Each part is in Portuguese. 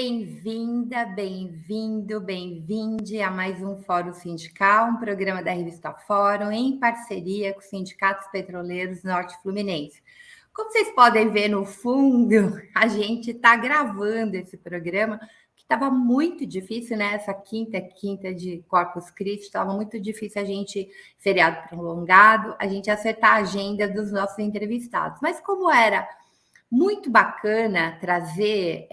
Bem-vinda, bem-vindo, bem-vinde a mais um Fórum Sindical, um programa da revista Fórum, em parceria com os sindicatos petroleiros Norte Fluminense. Como vocês podem ver no fundo, a gente está gravando esse programa, que estava muito difícil, né? Essa quinta de Corpus Christi, estava muito difícil feriado prolongado, a gente acertar a agenda dos nossos entrevistados. Mas como era muito bacana trazer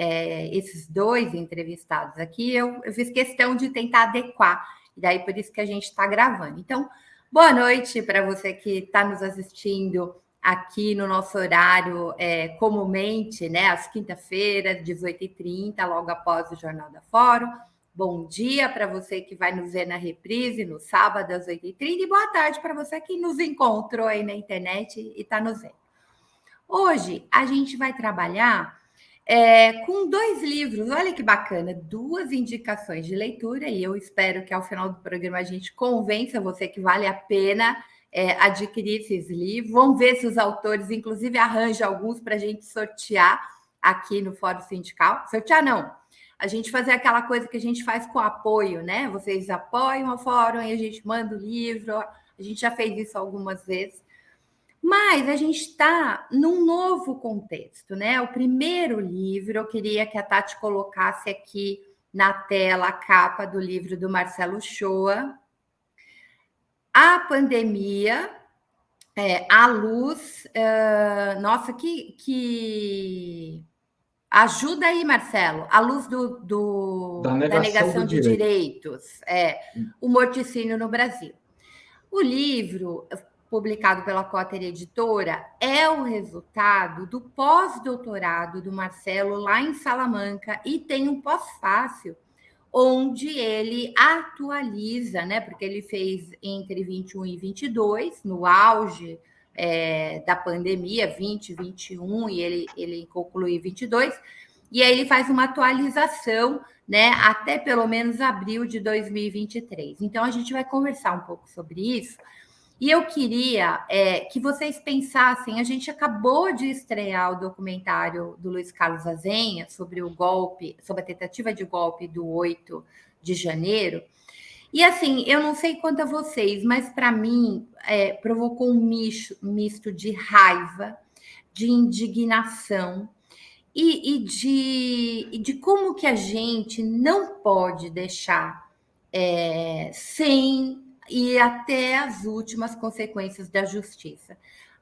esses dois entrevistados aqui, eu fiz questão de tentar adequar, e daí por isso que a gente está gravando. Então, boa noite para você que está nos assistindo aqui no nosso horário, comumente, né, às quinta-feiras, 18h30, logo após o Jornal da Fórum. Bom dia para você que vai nos ver na reprise, no sábado, às 8h30, e boa tarde para você que nos encontrou aí na internet e está nos vendo. Hoje a gente vai trabalhar com dois livros, olha que bacana, duas indicações de leitura, e eu espero que ao final do programa a gente convença você que vale a pena adquirir esses livros. Vamos ver se os autores, inclusive, arranjam alguns para a gente sortear aqui no Fórum Sindical. Sortear não, a gente fazer aquela coisa que a gente faz com apoio, né? Vocês apoiam o Fórum e a gente manda o livro, a gente já fez isso algumas vezes. Mas a gente está num novo contexto, né? O primeiro livro, eu queria que a Tati colocasse aqui na tela a capa do livro do Marcelo Shoa, A Pandemia, a Luz. Nossa, que... Ajuda aí, Marcelo. A luz da negação de direitos. O morticínio no Brasil. O livro, publicado pela Cotter Editora, é o resultado do pós-doutorado do Marcelo lá em Salamanca, e tem um pós-fácil onde ele atualiza, né? Porque ele fez entre 21 e 22, no auge da pandemia, 20, 21, e ele conclui 22, e aí ele faz uma atualização, né, até pelo menos abril de 2023. Então, a gente vai conversar um pouco sobre isso. E eu queria que vocês pensassem, a gente acabou de estrear o documentário do Luiz Carlos Azenha sobre o golpe, sobre a tentativa de golpe do 8 de janeiro. E assim, eu não sei quanto a vocês, mas para mim provocou um misto de raiva, de indignação e de como que a gente não pode deixar sem ir até as últimas consequências da justiça.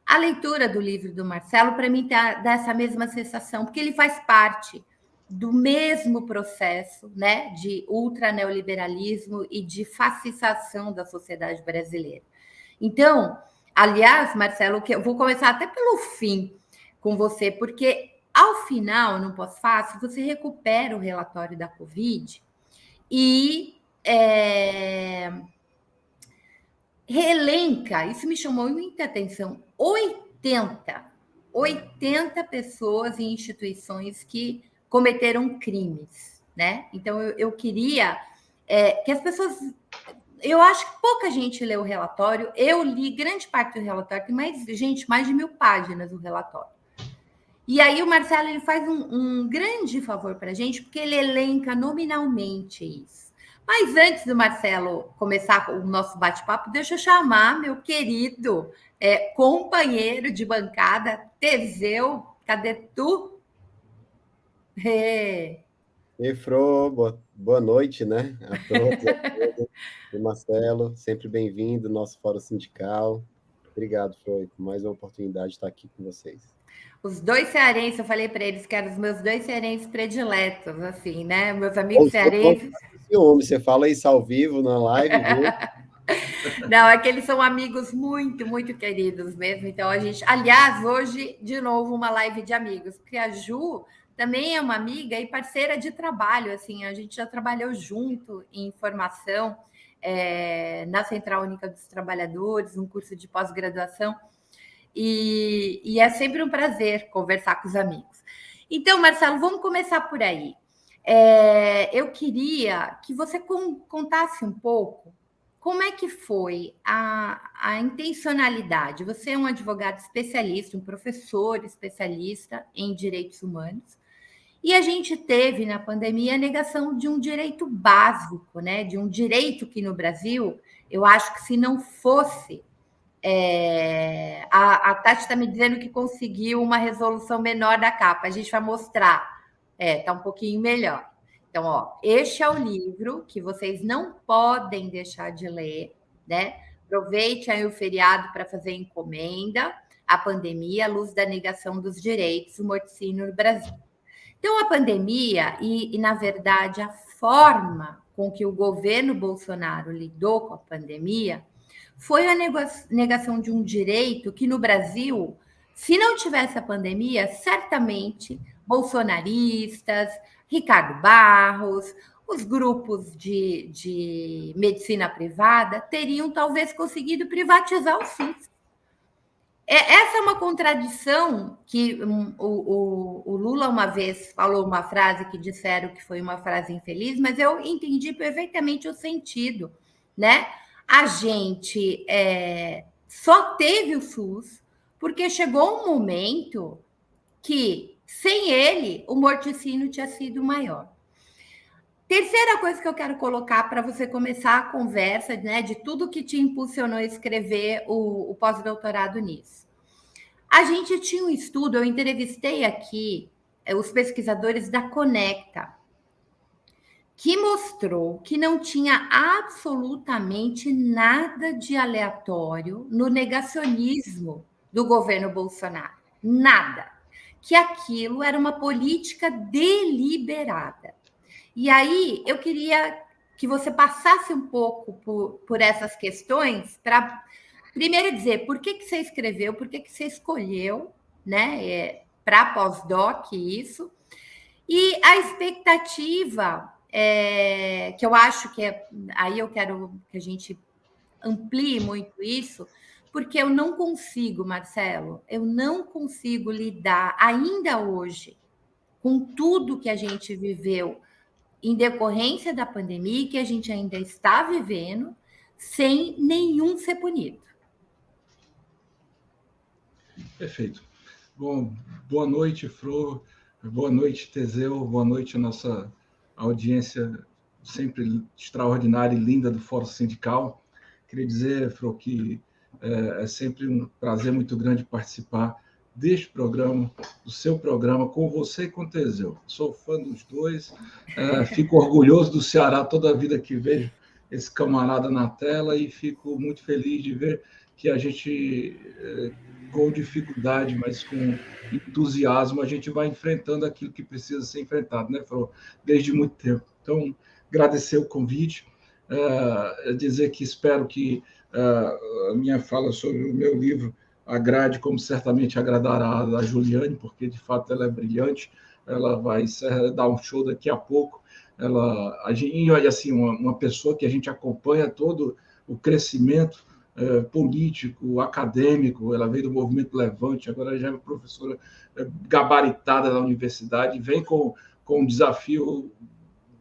A leitura do livro do Marcelo, para mim, dá essa mesma sensação, porque ele faz parte do mesmo processo, né, de ultraneoliberalismo e de fascização da sociedade brasileira. Então, aliás, Marcelo, eu vou começar até pelo fim com você, porque ao final, no pós-fácil, você recupera o relatório da Covid e reelenca, isso me chamou muita atenção, 80 pessoas e instituições que cometeram crimes, né? Então, eu queria que as pessoas... Eu acho que pouca gente leu o relatório, eu li grande parte do relatório, tem mais de 1.000 páginas o relatório. E aí o Marcelo ele faz um grande favor para a gente, porque ele elenca nominalmente isso. Mas antes do Marcelo começar o nosso bate-papo, deixa eu chamar meu querido companheiro de bancada, Teseu. Cadê tu? Fro, boa noite, né? A todos, o Marcelo, sempre bem-vindo ao nosso Fórum Sindical. Obrigado, Fro, por mais uma oportunidade de estar aqui com vocês. Os dois cearenses, eu falei para eles que eram os meus dois cearenses prediletos, assim, né? Meus amigos cearenses. Você fala isso ao vivo na live, viu? Não, é que eles são amigos muito, muito queridos mesmo. Então, a gente... Aliás, hoje, de novo, uma live de amigos, porque a Ju também é uma amiga e parceira de trabalho, assim, a gente já trabalhou junto em formação na Central Única dos Trabalhadores, um curso de pós-graduação, e é sempre um prazer conversar com os amigos. Então, Marcelo, vamos começar por aí. Eu queria que você contasse um pouco como é que foi a intencionalidade. Você é um advogado especialista, um professor especialista em direitos humanos, E a gente teve, na pandemia, a negação de um direito básico, né? De um direito que no Brasil, eu acho que se não fosse. A Tati está me dizendo que conseguiu uma resolução menor da capa. A gente vai mostrar. Está um pouquinho melhor. Então, ó, este é o livro que vocês não podem deixar de ler, né? Aproveite aí o feriado para fazer encomenda. A pandemia, a luz da negação dos direitos, o morticínio no Brasil. Então, a pandemia na verdade, a forma com que o governo Bolsonaro lidou com a pandemia foi a negação de um direito que, no Brasil, se não tivesse a pandemia, certamente bolsonaristas, Ricardo Barros, os grupos de medicina privada teriam talvez conseguido privatizar o SUS. Essa é uma contradição que o Lula uma vez falou uma frase que disseram que foi uma frase infeliz, mas eu entendi perfeitamente o sentido, né? A gente só teve o SUS porque chegou um momento que, sem ele, o morticínio tinha sido maior. Terceira coisa que eu quero colocar para você começar a conversa, né, de tudo que te impulsionou a escrever o pós-doutorado nisso. A gente tinha um estudo, eu entrevistei aqui os pesquisadores da Conecta, que mostrou que não tinha absolutamente nada de aleatório no negacionismo do governo Bolsonaro. Nada. Que aquilo era uma política deliberada. E aí eu queria que você passasse um pouco por essas questões para primeiro dizer por que você escreveu, por que você escolheu, né, para pós-doc isso, e a expectativa que eu acho que aí eu quero que a gente amplie muito isso, porque eu não consigo, Marcelo, eu não consigo lidar ainda hoje com tudo que a gente viveu em decorrência da pandemia, que a gente ainda está vivendo, sem nenhum ser punido. Perfeito. Bom, boa noite, Fro. Boa noite, Teseu. Boa noite, a nossa audiência sempre extraordinária e linda do Fórum Sindical. Queria dizer, Fro, que é sempre um prazer muito grande participar deste programa, do seu programa, com você e com o Teseu. Sou fã dos dois, fico orgulhoso do Ceará toda a vida que vejo esse camarada na tela e fico muito feliz de ver que a gente, com dificuldade, mas com entusiasmo, a gente vai enfrentando aquilo que precisa ser enfrentado, né, Fro? Desde muito tempo. Então, agradecer o convite, dizer que espero que a minha fala sobre o meu livro agrade, como certamente agradará a Juliane, porque de fato ela é brilhante, ela vai dar um show daqui a pouco. E assim, uma pessoa que a gente acompanha todo o crescimento político, acadêmico, ela veio do movimento Levante, agora já é uma professora gabaritada da universidade, vem com um desafio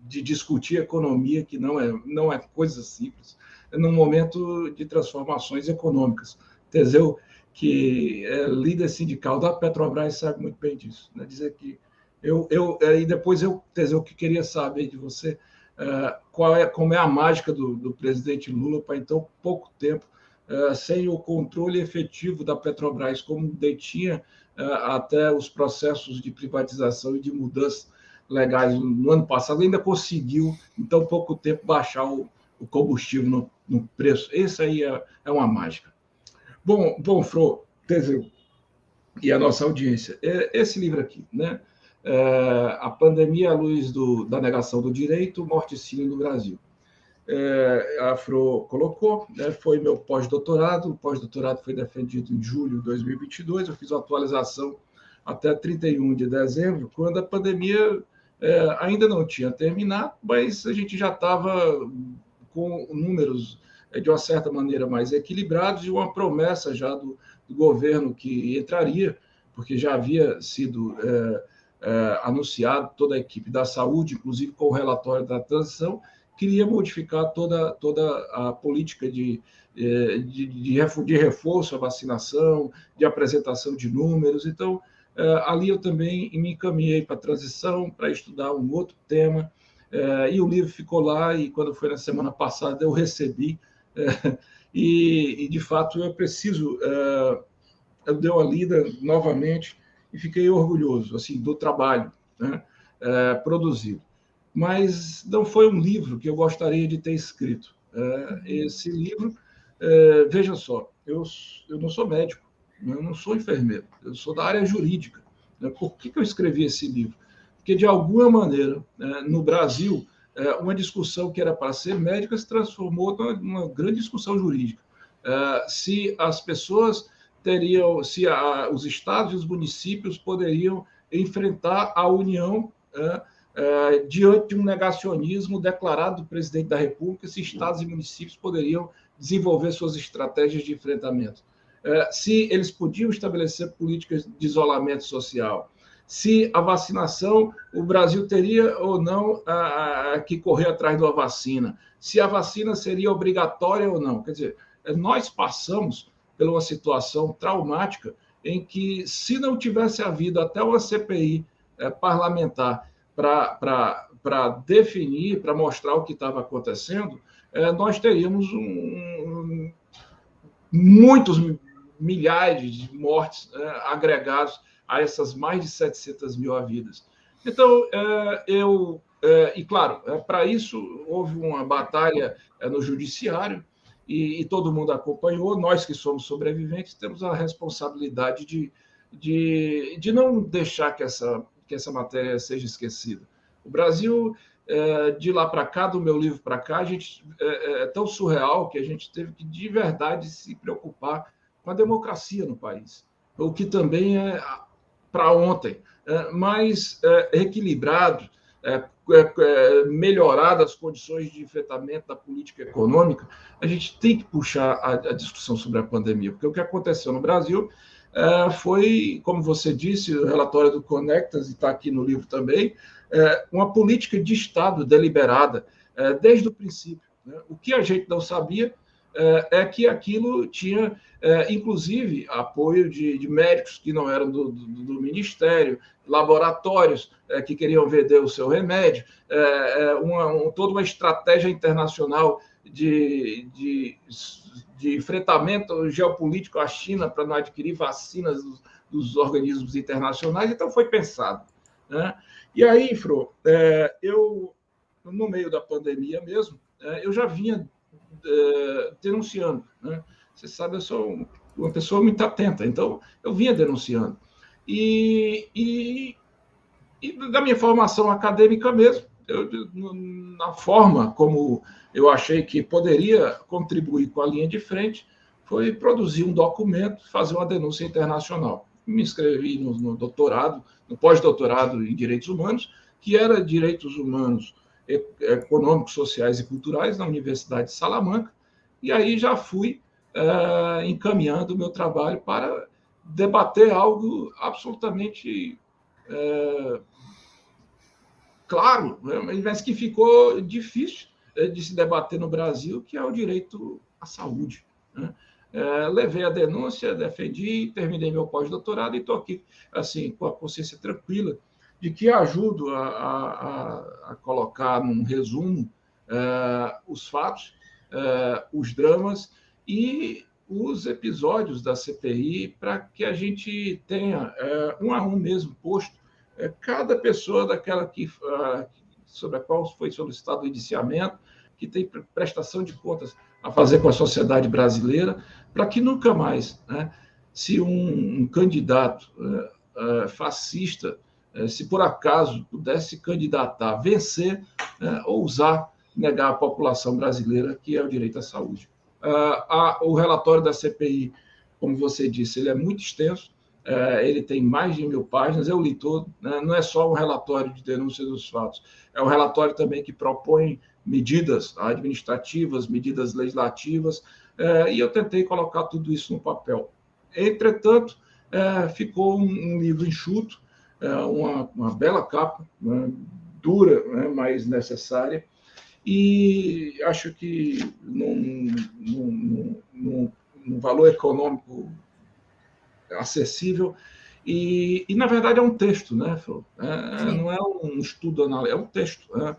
de discutir economia, que não é coisa simples, num momento de transformações econômicas. Teseu, que é líder sindical da Petrobras, sabe muito bem disso. Né? Dizer que e depois Teseu, que queria saber de você como é a mágica do presidente Lula para, então, pouco tempo, sem o controle efetivo da Petrobras, como detinha até os processos de privatização e de mudanças legais no ano passado, ainda conseguiu, em tão pouco tempo, baixar o combustível no preço. Isso aí é uma mágica. Bom, Fro, Teseu e a nossa audiência, esse livro aqui, né? A pandemia à luz da negação do direito, morticínio no Brasil. A Fro colocou, né? Foi meu pós-doutorado, o pós-doutorado foi defendido em julho de 2022, eu fiz a atualização até 31 de dezembro, quando a pandemia ainda não tinha terminado, mas a gente já estava com números de uma certa maneira mais equilibrados e uma promessa já do governo que entraria, porque já havia sido anunciado toda a equipe da saúde, inclusive com o relatório da transição, queria modificar toda a política de reforço à vacinação, de apresentação de números. Então, ali eu também me encaminhei para a transição, para estudar um outro tema, e o livro ficou lá, e quando foi na semana passada eu recebi, e de fato eu preciso, eu dei uma lida novamente e fiquei orgulhoso assim, do trabalho, né, produzido. Mas não foi um livro que eu gostaria de ter escrito. Esse livro, veja só, eu não sou médico, eu não sou enfermeiro, eu sou da área jurídica. Por que eu escrevi esse livro? Porque, de alguma maneira, no Brasil, uma discussão que era para ser médica se transformou numa grande discussão jurídica. Se as pessoas teriam, se os estados e os municípios poderiam enfrentar a União diante de um negacionismo declarado do presidente da República, se estados e municípios poderiam desenvolver suas estratégias de enfrentamento. Se eles podiam estabelecer políticas de isolamento social, se a vacinação, o Brasil teria ou não que correr atrás de uma vacina, se a vacina seria obrigatória ou não. Quer dizer, nós passamos por uma situação traumática em que, se não tivesse havido até uma CPI parlamentar para definir, para mostrar o que estava acontecendo, nós teríamos muitos milhares de mortes agregados a essas mais de 700 mil vidas. Então, e claro, para isso houve uma batalha no judiciário, e todo mundo acompanhou. Nós que somos sobreviventes temos a responsabilidade de não deixar que essa matéria seja esquecida. O Brasil, de lá para cá, do meu livro para cá, a gente é tão surreal que a gente teve que, de verdade, se preocupar com a democracia no país, o que também é para ontem, mais equilibrado, melhorado as condições de enfrentamento da política econômica. A gente tem que puxar a discussão sobre a pandemia, porque o que aconteceu no Brasil foi, como você disse, o relatório do Conectas, e está aqui no livro também, uma política de Estado deliberada desde o princípio. O que a gente não sabia é que aquilo tinha, inclusive, apoio de médicos que não eram do Ministério, laboratórios que queriam vender o seu remédio, toda uma estratégia internacional de enfrentamento geopolítico à China para não adquirir vacinas dos organismos internacionais. Então, foi pensado. Né? E aí, Fro, eu, no meio da pandemia mesmo, eu já vinha denunciando. Né? Você sabe, eu sou uma pessoa muito atenta, então eu vinha denunciando. E da minha formação acadêmica mesmo, na forma como eu achei que poderia contribuir com a linha de frente, foi produzir um documento, fazer uma denúncia internacional. Me inscrevi no doutorado, no pós-doutorado em Direitos Humanos, que era Direitos Humanos Econômicos, Sociais e Culturais, na Universidade de Salamanca, e aí já fui encaminhando o meu trabalho para debater algo absolutamente claro, mas que ficou difícil de se debater no Brasil, que é o direito à saúde. Né? Levei a denúncia, defendi, terminei meu pós-doutorado e estou aqui assim, com a consciência tranquila de que ajudo a colocar num resumo os fatos, os dramas e os episódios da CPI, para que a gente tenha um a um mesmo posto cada pessoa daquela sobre a qual foi solicitado o indiciamento, que tem prestação de contas a fazer com a sociedade brasileira, para que nunca mais, né, se um candidato fascista, se por acaso pudesse candidatar, vencer, ousar negar à população brasileira que é o direito à saúde. O relatório da CPI, como você disse, ele é muito extenso, ele tem mais de 1.000 páginas, eu li todo, né? Não é só um relatório de denúncia dos fatos, é um relatório também que propõe medidas administrativas, medidas legislativas, e eu tentei colocar tudo isso no papel. Entretanto, ficou um livro enxuto, uma bela capa, né? Dura, né? Mas necessária, e acho que num valor econômico acessível, na verdade, é um texto, né, Flor? Sim. Não é um estudo analítico, é um texto. Né?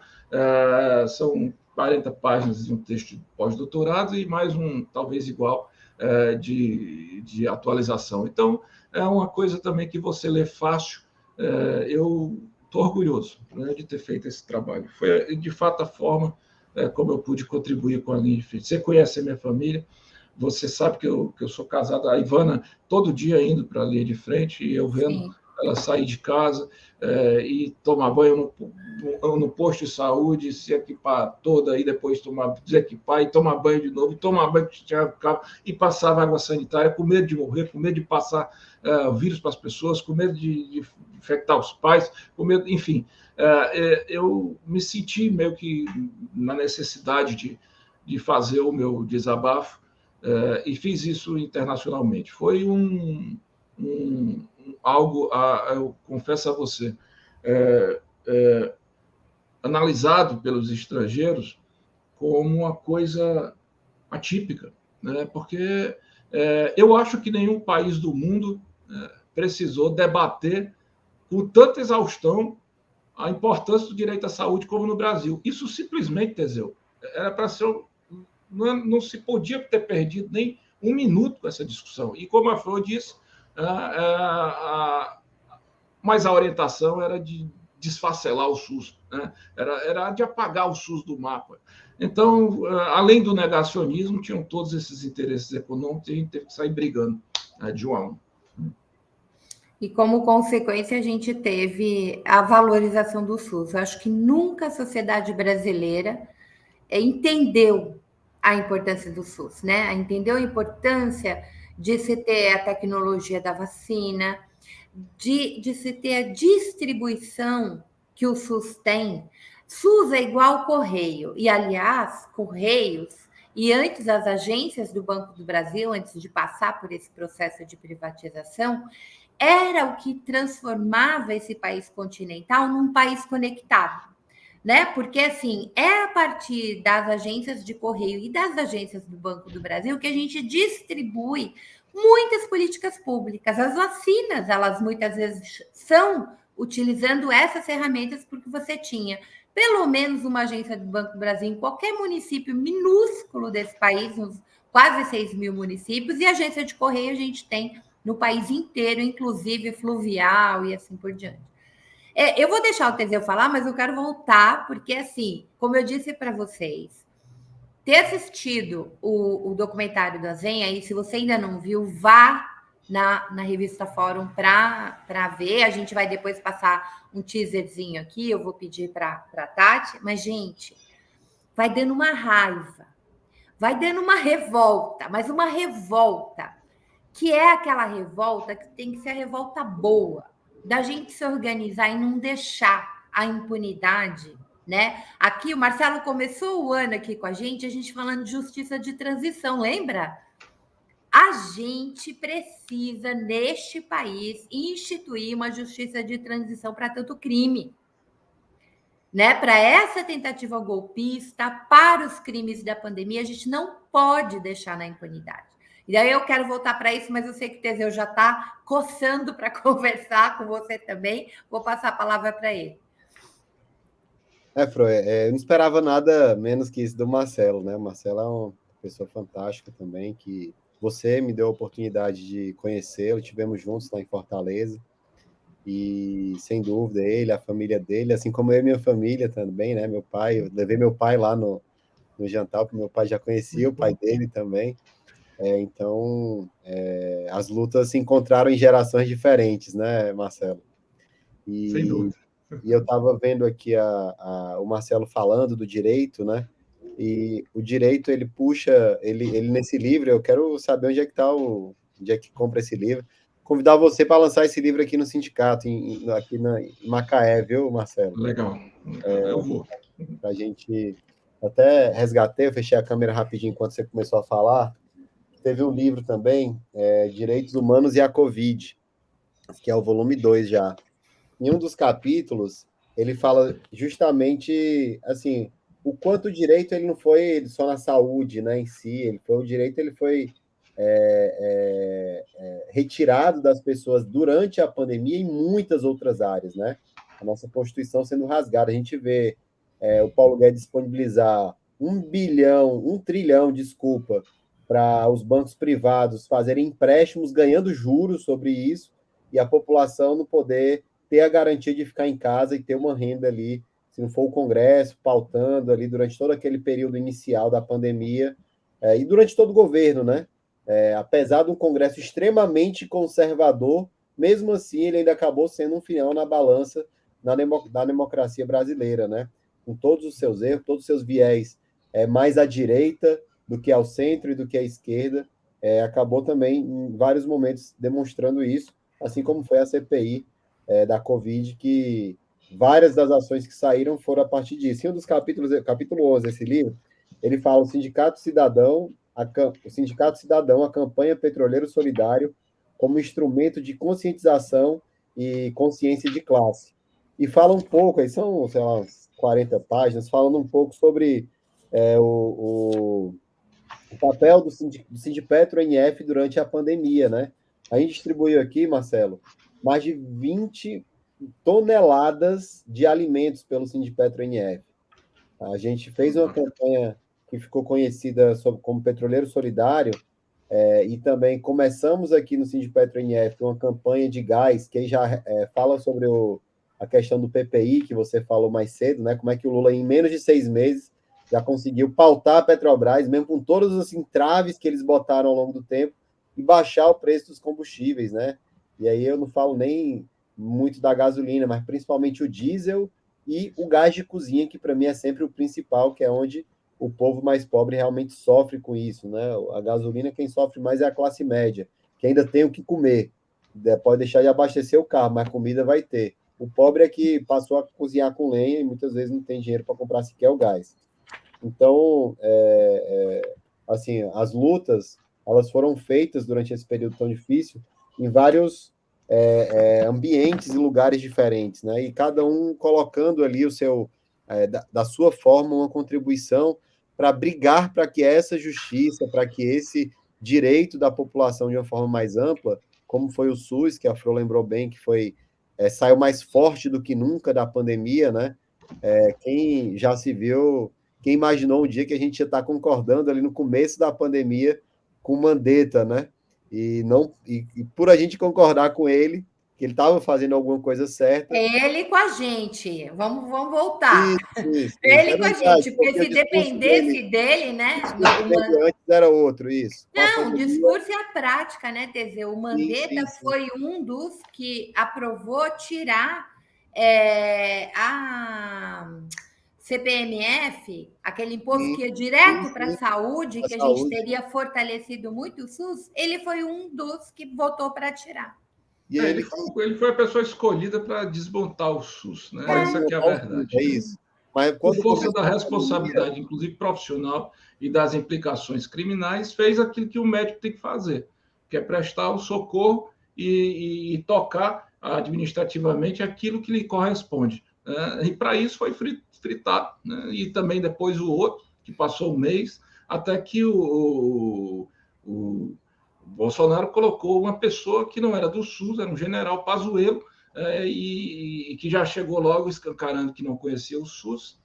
São 40 páginas de um texto de pós-doutorado e mais um, talvez igual, de atualização. Então, é uma coisa também que você lê fácil. Eu estou orgulhoso, né, de ter feito esse trabalho. Foi, de fato, a forma como eu pude contribuir com a linha de frente. Você conhece a minha família, você sabe que eu sou casado, a Ivana, todo dia indo para a linha de frente, e eu vendo Sim. ela sair de casa e tomar banho no posto de saúde, se equipar toda, e depois desequipar, e tomar banho de novo, e tomar banho com carro, e passar água sanitária, com medo de morrer, com medo de passar vírus para as pessoas, com medo de infectar os pais, com medo, enfim. Eu me senti meio que na necessidade de fazer o meu desabafo, e fiz isso internacionalmente. Foi algo, eu confesso a você, analisado pelos estrangeiros como uma coisa atípica, né? Porque eu acho que nenhum país do mundo precisou debater com tanta exaustão a importância do direito à saúde como no Brasil. Isso simplesmente, Teseu, era para ser. Não se podia ter perdido nem um minuto com essa discussão. E como a Flor disse, mas a orientação era de desfacelar o SUS, né? Era de apagar o SUS do mapa. Então, além do negacionismo, tinham todos esses interesses econômicos e a gente teve que sair brigando de um a um. E como consequência, a gente teve a valorização do SUS. Eu acho que nunca a sociedade brasileira entendeu a importância do SUS, né? Entendeu a importância de se ter a tecnologia da vacina, de se ter a distribuição que o SUS tem. SUS é igual Correio, e aliás, Correios, e antes as agências do Banco do Brasil, antes de passar por esse processo de privatização, era o que transformava esse país continental num país conectado, né? Porque assim, é a partir das agências de correio e das agências do Banco do Brasil que a gente distribui muitas políticas públicas. As vacinas, elas muitas vezes são utilizando essas ferramentas porque você tinha pelo menos uma agência do Banco do Brasil em qualquer município minúsculo desse país, uns quase 6 mil municípios, e agência de correio a gente tem no país inteiro, inclusive fluvial e assim por diante. Eu vou deixar o Teseu falar, mas eu quero voltar, porque, assim, como eu disse para vocês, ter assistido o documentário da Zen, aí, se você ainda não viu, vá na revista Fórum para ver. A gente vai depois passar um teaserzinho aqui, eu vou pedir para a Tati, mas, gente, vai dando uma raiva, vai dando uma revolta, mas uma revolta que é aquela revolta que tem que ser a revolta boa, da gente se organizar e não deixar a impunidade, né? Aqui o Marcelo começou o ano aqui com a gente falando de justiça de transição, lembra? A gente precisa, neste país, instituir uma justiça de transição para tanto crime, né? Para essa tentativa golpista, para os crimes da pandemia, a gente não pode deixar na impunidade. E aí eu quero voltar para isso, mas eu sei que o Teseu já está coçando para conversar com você também. Vou passar a palavra para ele. Fro, eu não esperava nada menos que isso do Marcelo, né? O Marcelo é uma pessoa fantástica também, que você me deu a oportunidade de conhecê-lo, estivemos juntos lá em Fortaleza, e sem dúvida ele, a família dele, assim como eu e minha família também, né? Meu pai, eu levei meu pai lá no jantar, porque meu pai já conhecia o pai dele também. Então, as lutas se encontraram em gerações diferentes, né, Marcelo? Sem dúvida. E eu estava vendo aqui o Marcelo falando do direito, né? E o direito, ele puxa, ele nesse livro, eu quero saber onde é que está onde é que compra esse livro. Convidar você para lançar esse livro aqui no sindicato, aqui em Macaé, viu, Marcelo? Legal. Eu vou. Para a gente até resgatei, eu fechei a câmera rapidinho enquanto você começou a falar. Teve um livro também, Direitos Humanos e a Covid, que é o volume 2 já. Em um dos capítulos, ele fala justamente, assim, o quanto o direito ele não foi só na saúde, né, em si, o direito ele foi retirado das pessoas durante a pandemia em muitas outras áreas, né? A nossa Constituição sendo rasgada. A gente vê o Paulo Guedes disponibilizar 1 trilhão, desculpa, para os bancos privados fazerem empréstimos ganhando juros sobre isso e a população não poder ter a garantia de ficar em casa e ter uma renda ali, se não for o Congresso pautando ali durante todo aquele período inicial da pandemia e durante todo o governo, né? Apesar de um Congresso extremamente conservador, mesmo assim ele ainda acabou sendo um fiel na balança da democracia brasileira, né? Com todos os seus erros, todos os seus viés mais à direita do que ao centro e do que à esquerda, acabou também em vários momentos demonstrando isso, assim como foi a CPI da Covid, que várias das ações que saíram foram a partir disso. Em um dos capítulos, capítulo 11 desse livro, ele fala o Sindicato Cidadão, a campanha Petroleiro Solidário, como instrumento de conscientização e consciência de classe. E fala um pouco, aí são, sei lá, uns 40 páginas, falando um pouco sobre o papel do Sindipetro NF durante a pandemia, né? A gente distribuiu aqui, Marcelo, mais de 20 toneladas de alimentos pelo Sindipetro NF. A gente fez uma campanha que ficou conhecida como Petroleiro Solidário, e também começamos aqui no Sindipetro NF uma campanha de gás, que aí já fala sobre a questão do PPI, que você falou mais cedo, né? Como é que o Lula, em menos de 6 meses, já conseguiu pautar a Petrobras, mesmo com todos os entraves que eles botaram ao longo do tempo, e baixar o preço dos combustíveis, né? E aí eu não falo nem muito da gasolina, mas principalmente o diesel e o gás de cozinha, que para mim é sempre o principal, que é onde o povo mais pobre realmente sofre com isso, né? A gasolina, quem sofre mais é a classe média, que ainda tem o que comer. Pode deixar de abastecer o carro, mas comida vai ter. O pobre é que passou a cozinhar com lenha e muitas vezes não tem dinheiro para comprar sequer o gás. Então, assim, as lutas, elas foram feitas durante esse período tão difícil em vários ambientes e lugares diferentes, né? E cada um colocando ali o seu, da sua forma, uma contribuição para brigar para que essa justiça, para que esse direito da população de uma forma mais ampla, como foi o SUS, que a Fro lembrou bem, que foi saiu mais forte do que nunca da pandemia, né? Quem já se viu, quem imaginou um dia que a gente ia estar concordando ali no começo da pandemia com o Mandetta, né? E por a gente concordar com ele, que ele estava fazendo alguma coisa certa. Ele com a gente, vamos voltar. Isso. Ele É com a verdade, gente, porque se dependesse dele, né? O discurso dele antes era outro, isso. Não, o discurso e a prática, né, Teseu? O Mandetta Sim. foi um dos que aprovou tirar a CPMF, aquele imposto que ia direto para a saúde, que a gente teria fortalecido muito o SUS, ele foi um dos que votou para tirar. E ele foi a pessoa escolhida para desmontar o SUS, né? Essa que é a verdade. É isso. Mas por força da responsabilidade, inclusive profissional, e das implicações criminais, fez aquilo que o médico tem que fazer, que é prestar o socorro e tocar administrativamente aquilo que lhe corresponde. E para isso foi fritado. Né? E também depois o outro, que passou um mês, até que o Bolsonaro colocou uma pessoa que não era do SUS, era um general Pazuello, e que já chegou logo escancarando que não conhecia o SUS,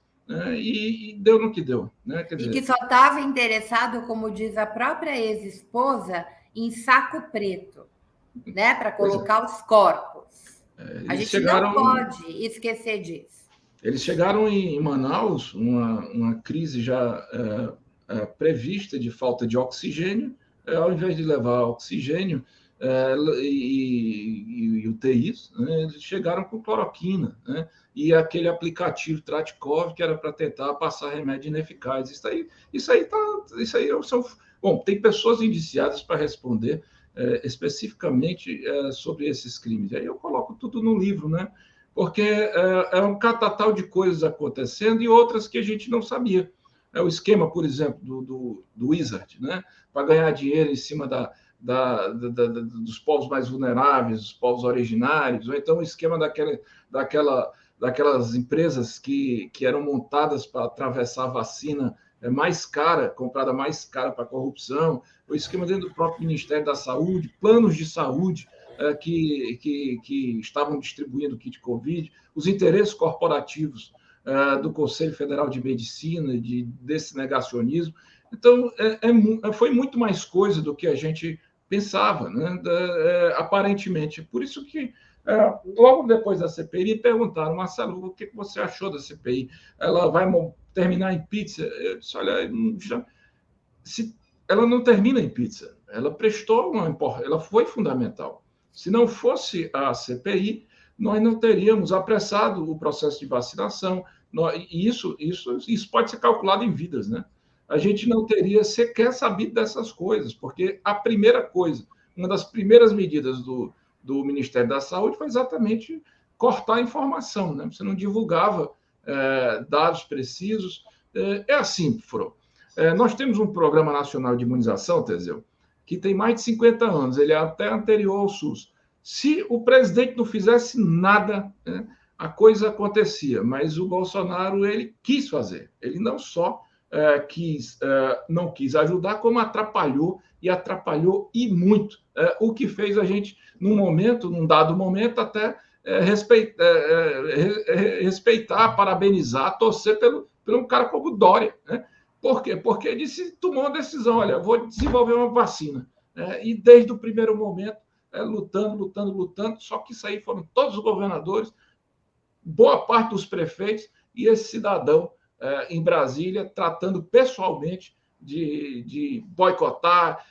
e deu no que deu. Né? Quer dizer, e que só estava interessado, como diz a própria ex-esposa, em saco preto, né? Para colocar os corpos. A gente não pode esquecer disso. Eles chegaram em Manaus, uma crise já prevista de falta de oxigênio, ao invés de levar oxigênio e UTIs, né, eles chegaram com cloroquina, né, e aquele aplicativo Tratikov, que era para tentar passar remédio ineficaz. Isso aí são... Bom, tem pessoas indiciadas para responder especificamente sobre esses crimes. Aí eu coloco tudo no livro, né? Porque é um catatal de coisas acontecendo e outras que a gente não sabia. É o esquema, por exemplo, do Wizard, né? Para ganhar dinheiro em cima dos povos mais vulneráveis, dos povos originários, ou então o esquema daquelas empresas que eram montadas para atravessar a vacina mais cara, comprada mais cara para a corrupção, o esquema dentro do próprio Ministério da Saúde, planos de saúde que estavam distribuindo kit Covid, os interesses corporativos do Conselho Federal de Medicina, desse negacionismo. Então, foi muito mais coisa do que a gente pensava, né? Aparentemente. Por isso que, logo depois da CPI, perguntaram, Marcelo, o que você achou da CPI? Ela vai terminar em pizza? Eu disse, olha, ela não termina em pizza. Ela ela foi fundamental. Se não fosse a CPI, nós não teríamos apressado o processo de vacinação. E isso pode ser calculado em vidas, né? A gente não teria sequer sabido dessas coisas, porque a primeira coisa, uma das primeiras medidas do Ministério da Saúde foi exatamente cortar a informação, né? Você não divulgava dados precisos. É assim, Fro. Nós temos um Programa Nacional de Imunização, Teseu, que tem mais de 50 anos, ele é até anterior ao SUS. Se o presidente não fizesse nada, né, a coisa acontecia, mas o Bolsonaro ele quis fazer. Ele não só não quis ajudar, como atrapalhou e muito. O que fez a gente, num dado momento, até respeitar, parabenizar, torcer pelo um cara como Dória, né? Por quê? Porque ele tomou uma decisão, olha, vou desenvolver uma vacina. E desde o primeiro momento, lutando, só que isso aí foram todos os governadores, boa parte dos prefeitos e esse cidadão em Brasília tratando pessoalmente de boicotar,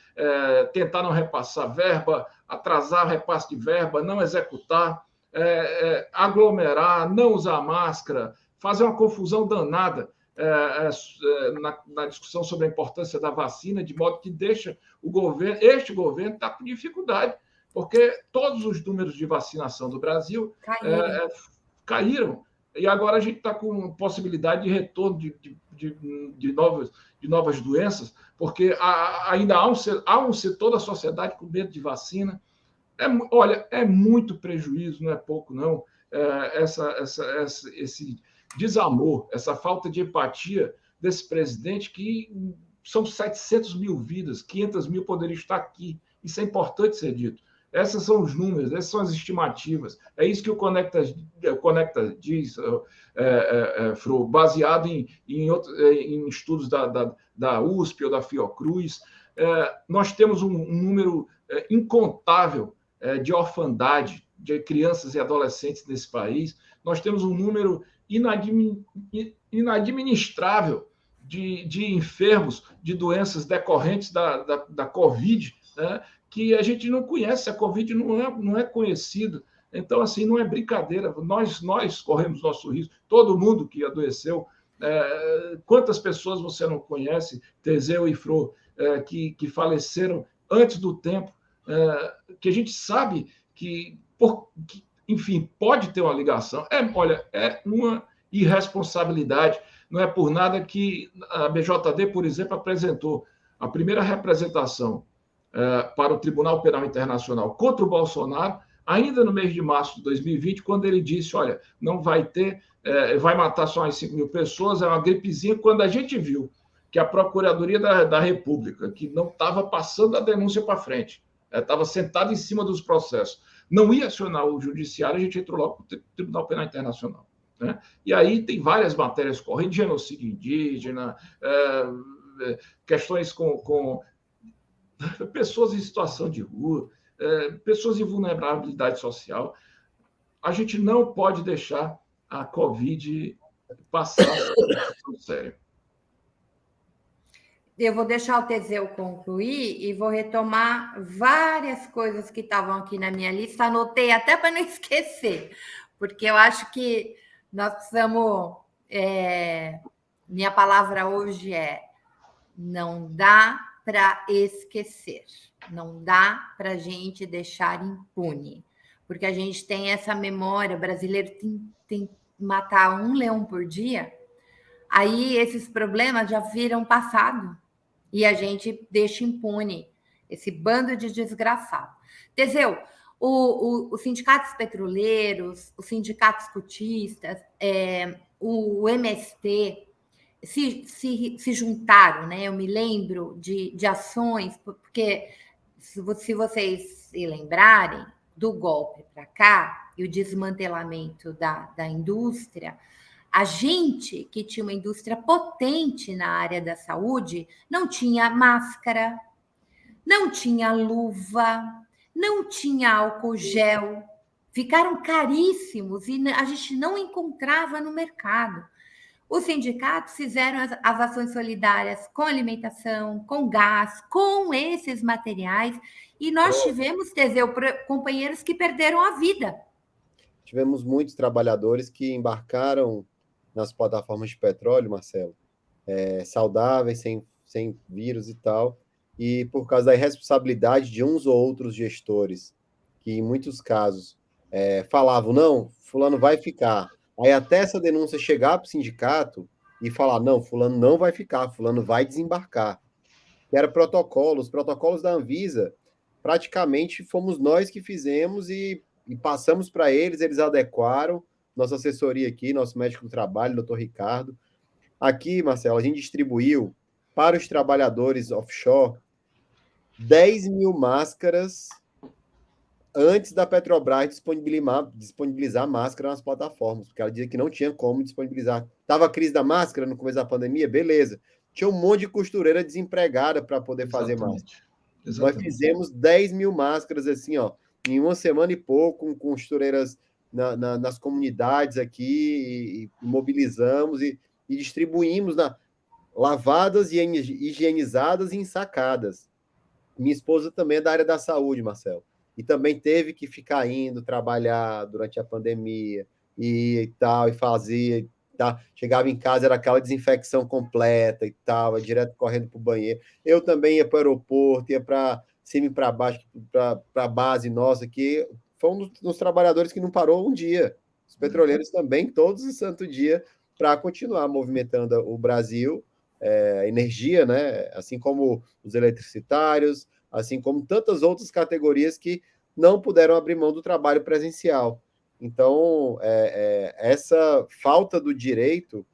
tentar não repassar verba, atrasar repasse de verba, não executar, aglomerar, não usar máscara, fazer uma confusão danada na discussão sobre a importância da vacina, de modo que deixa este governo está com dificuldade, porque todos os números de vacinação do Brasil caíram. E agora a gente está com possibilidade de retorno de novas doenças, porque ainda há um setor da sociedade com medo de vacina. Olha, é muito prejuízo, não é pouco, não. Esse desamor, essa falta de empatia desse presidente, que são 700 mil vidas, 500 mil poderiam estar aqui. Isso é importante ser dito. Esses são os números, essas são as estimativas. É isso que o Conecta diz, Fro, baseado em estudos da USP ou da Fiocruz. Nós temos um número incontável de orfandade de crianças e adolescentes nesse país. Nós temos um número inadministrável de enfermos de doenças decorrentes da Covid, né? Que a gente não conhece, a Covid não é conhecida. Então, assim, não é brincadeira. Nós corremos nosso risco. Todo mundo que adoeceu, quantas pessoas você não conhece, Teseu e Fro, que faleceram antes do tempo, que a gente sabe que, enfim, pode ter uma ligação. Olha, é uma irresponsabilidade. Não é por nada que a BJD, por exemplo, apresentou a primeira representação para o Tribunal Penal Internacional contra o Bolsonaro, ainda no mês de março de 2020, quando ele disse, olha, não vai ter, vai matar só umas 5 mil pessoas, é uma gripezinha, quando a gente viu que a Procuradoria da República, que não estava passando a denúncia para frente, estava sentada em cima dos processos, não ia acionar o judiciário, a gente entrou logo para o Tribunal Penal Internacional. Né? E aí tem várias matérias correndo, genocídio indígena, questões com pessoas em situação de rua, pessoas em vulnerabilidade social. A gente não pode deixar a Covid passar tão sério. Eu vou deixar o Teseu concluir e vou retomar várias coisas que estavam aqui na minha lista. Anotei até para não esquecer, porque eu acho que nós precisamos... minha palavra hoje é: não dá para esquecer, não dá para a gente deixar impune, porque a gente tem essa memória, o brasileiro tem que matar um leão por dia, aí esses problemas já viram passado e a gente deixa impune esse bando de desgraçado. Teseu, os sindicatos petroleiros, os sindicatos cotistas, o MST, se juntaram, né? Eu me lembro de ações, porque se vocês se lembrarem do golpe para cá e o desmantelamento da indústria, a gente que tinha uma indústria potente na área da saúde não tinha máscara, não tinha luva, não tinha álcool gel, ficaram caríssimos e a gente não encontrava no mercado. Os sindicatos fizeram as ações solidárias com alimentação, com gás, com esses materiais, e nós tivemos, Teseu, companheiros que perderam a vida. Tivemos muitos trabalhadores que embarcaram nas plataformas de petróleo, Marcelo, saudáveis, sem vírus e tal, e por causa da irresponsabilidade de uns ou outros gestores, que em muitos casos falavam, não, fulano vai ficar. Aí até essa denúncia chegar para o sindicato e falar, não, fulano não vai ficar, fulano vai desembarcar. Que era protocolo, os protocolos da Anvisa, praticamente fomos nós que fizemos e passamos para eles adequaram, nossa assessoria aqui, nosso médico do trabalho, doutor Ricardo. Aqui, Marcelo, a gente distribuiu para os trabalhadores offshore 10 mil máscaras antes da Petrobras disponibilizar máscara nas plataformas, porque ela dizia que não tinha como disponibilizar. Estava a crise da máscara no começo da pandemia, beleza. Tinha um monte de costureira desempregada para poder fazer máscara. Nós fizemos 10 mil máscaras, assim, ó, em uma semana e pouco, com costureiras nas comunidades aqui, e mobilizamos e distribuímos lavadas e higienizadas e ensacadas. Minha esposa também é da área da saúde, Marcelo. E também teve que ficar indo trabalhar durante a pandemia e tal, e fazia, tá? Chegava em casa, era aquela desinfecção completa e tal, ia direto correndo para o banheiro. Eu também ia para o aeroporto, ia para cima e para baixo, para a base nossa, que foi um dos trabalhadores que não parou um dia. Os petroleiros também, todos os santos dias, para continuar movimentando o Brasil, energia, né? Assim como os eletricitários, assim como tantas outras categorias que não puderam abrir mão do trabalho presencial. Então, essa falta do direito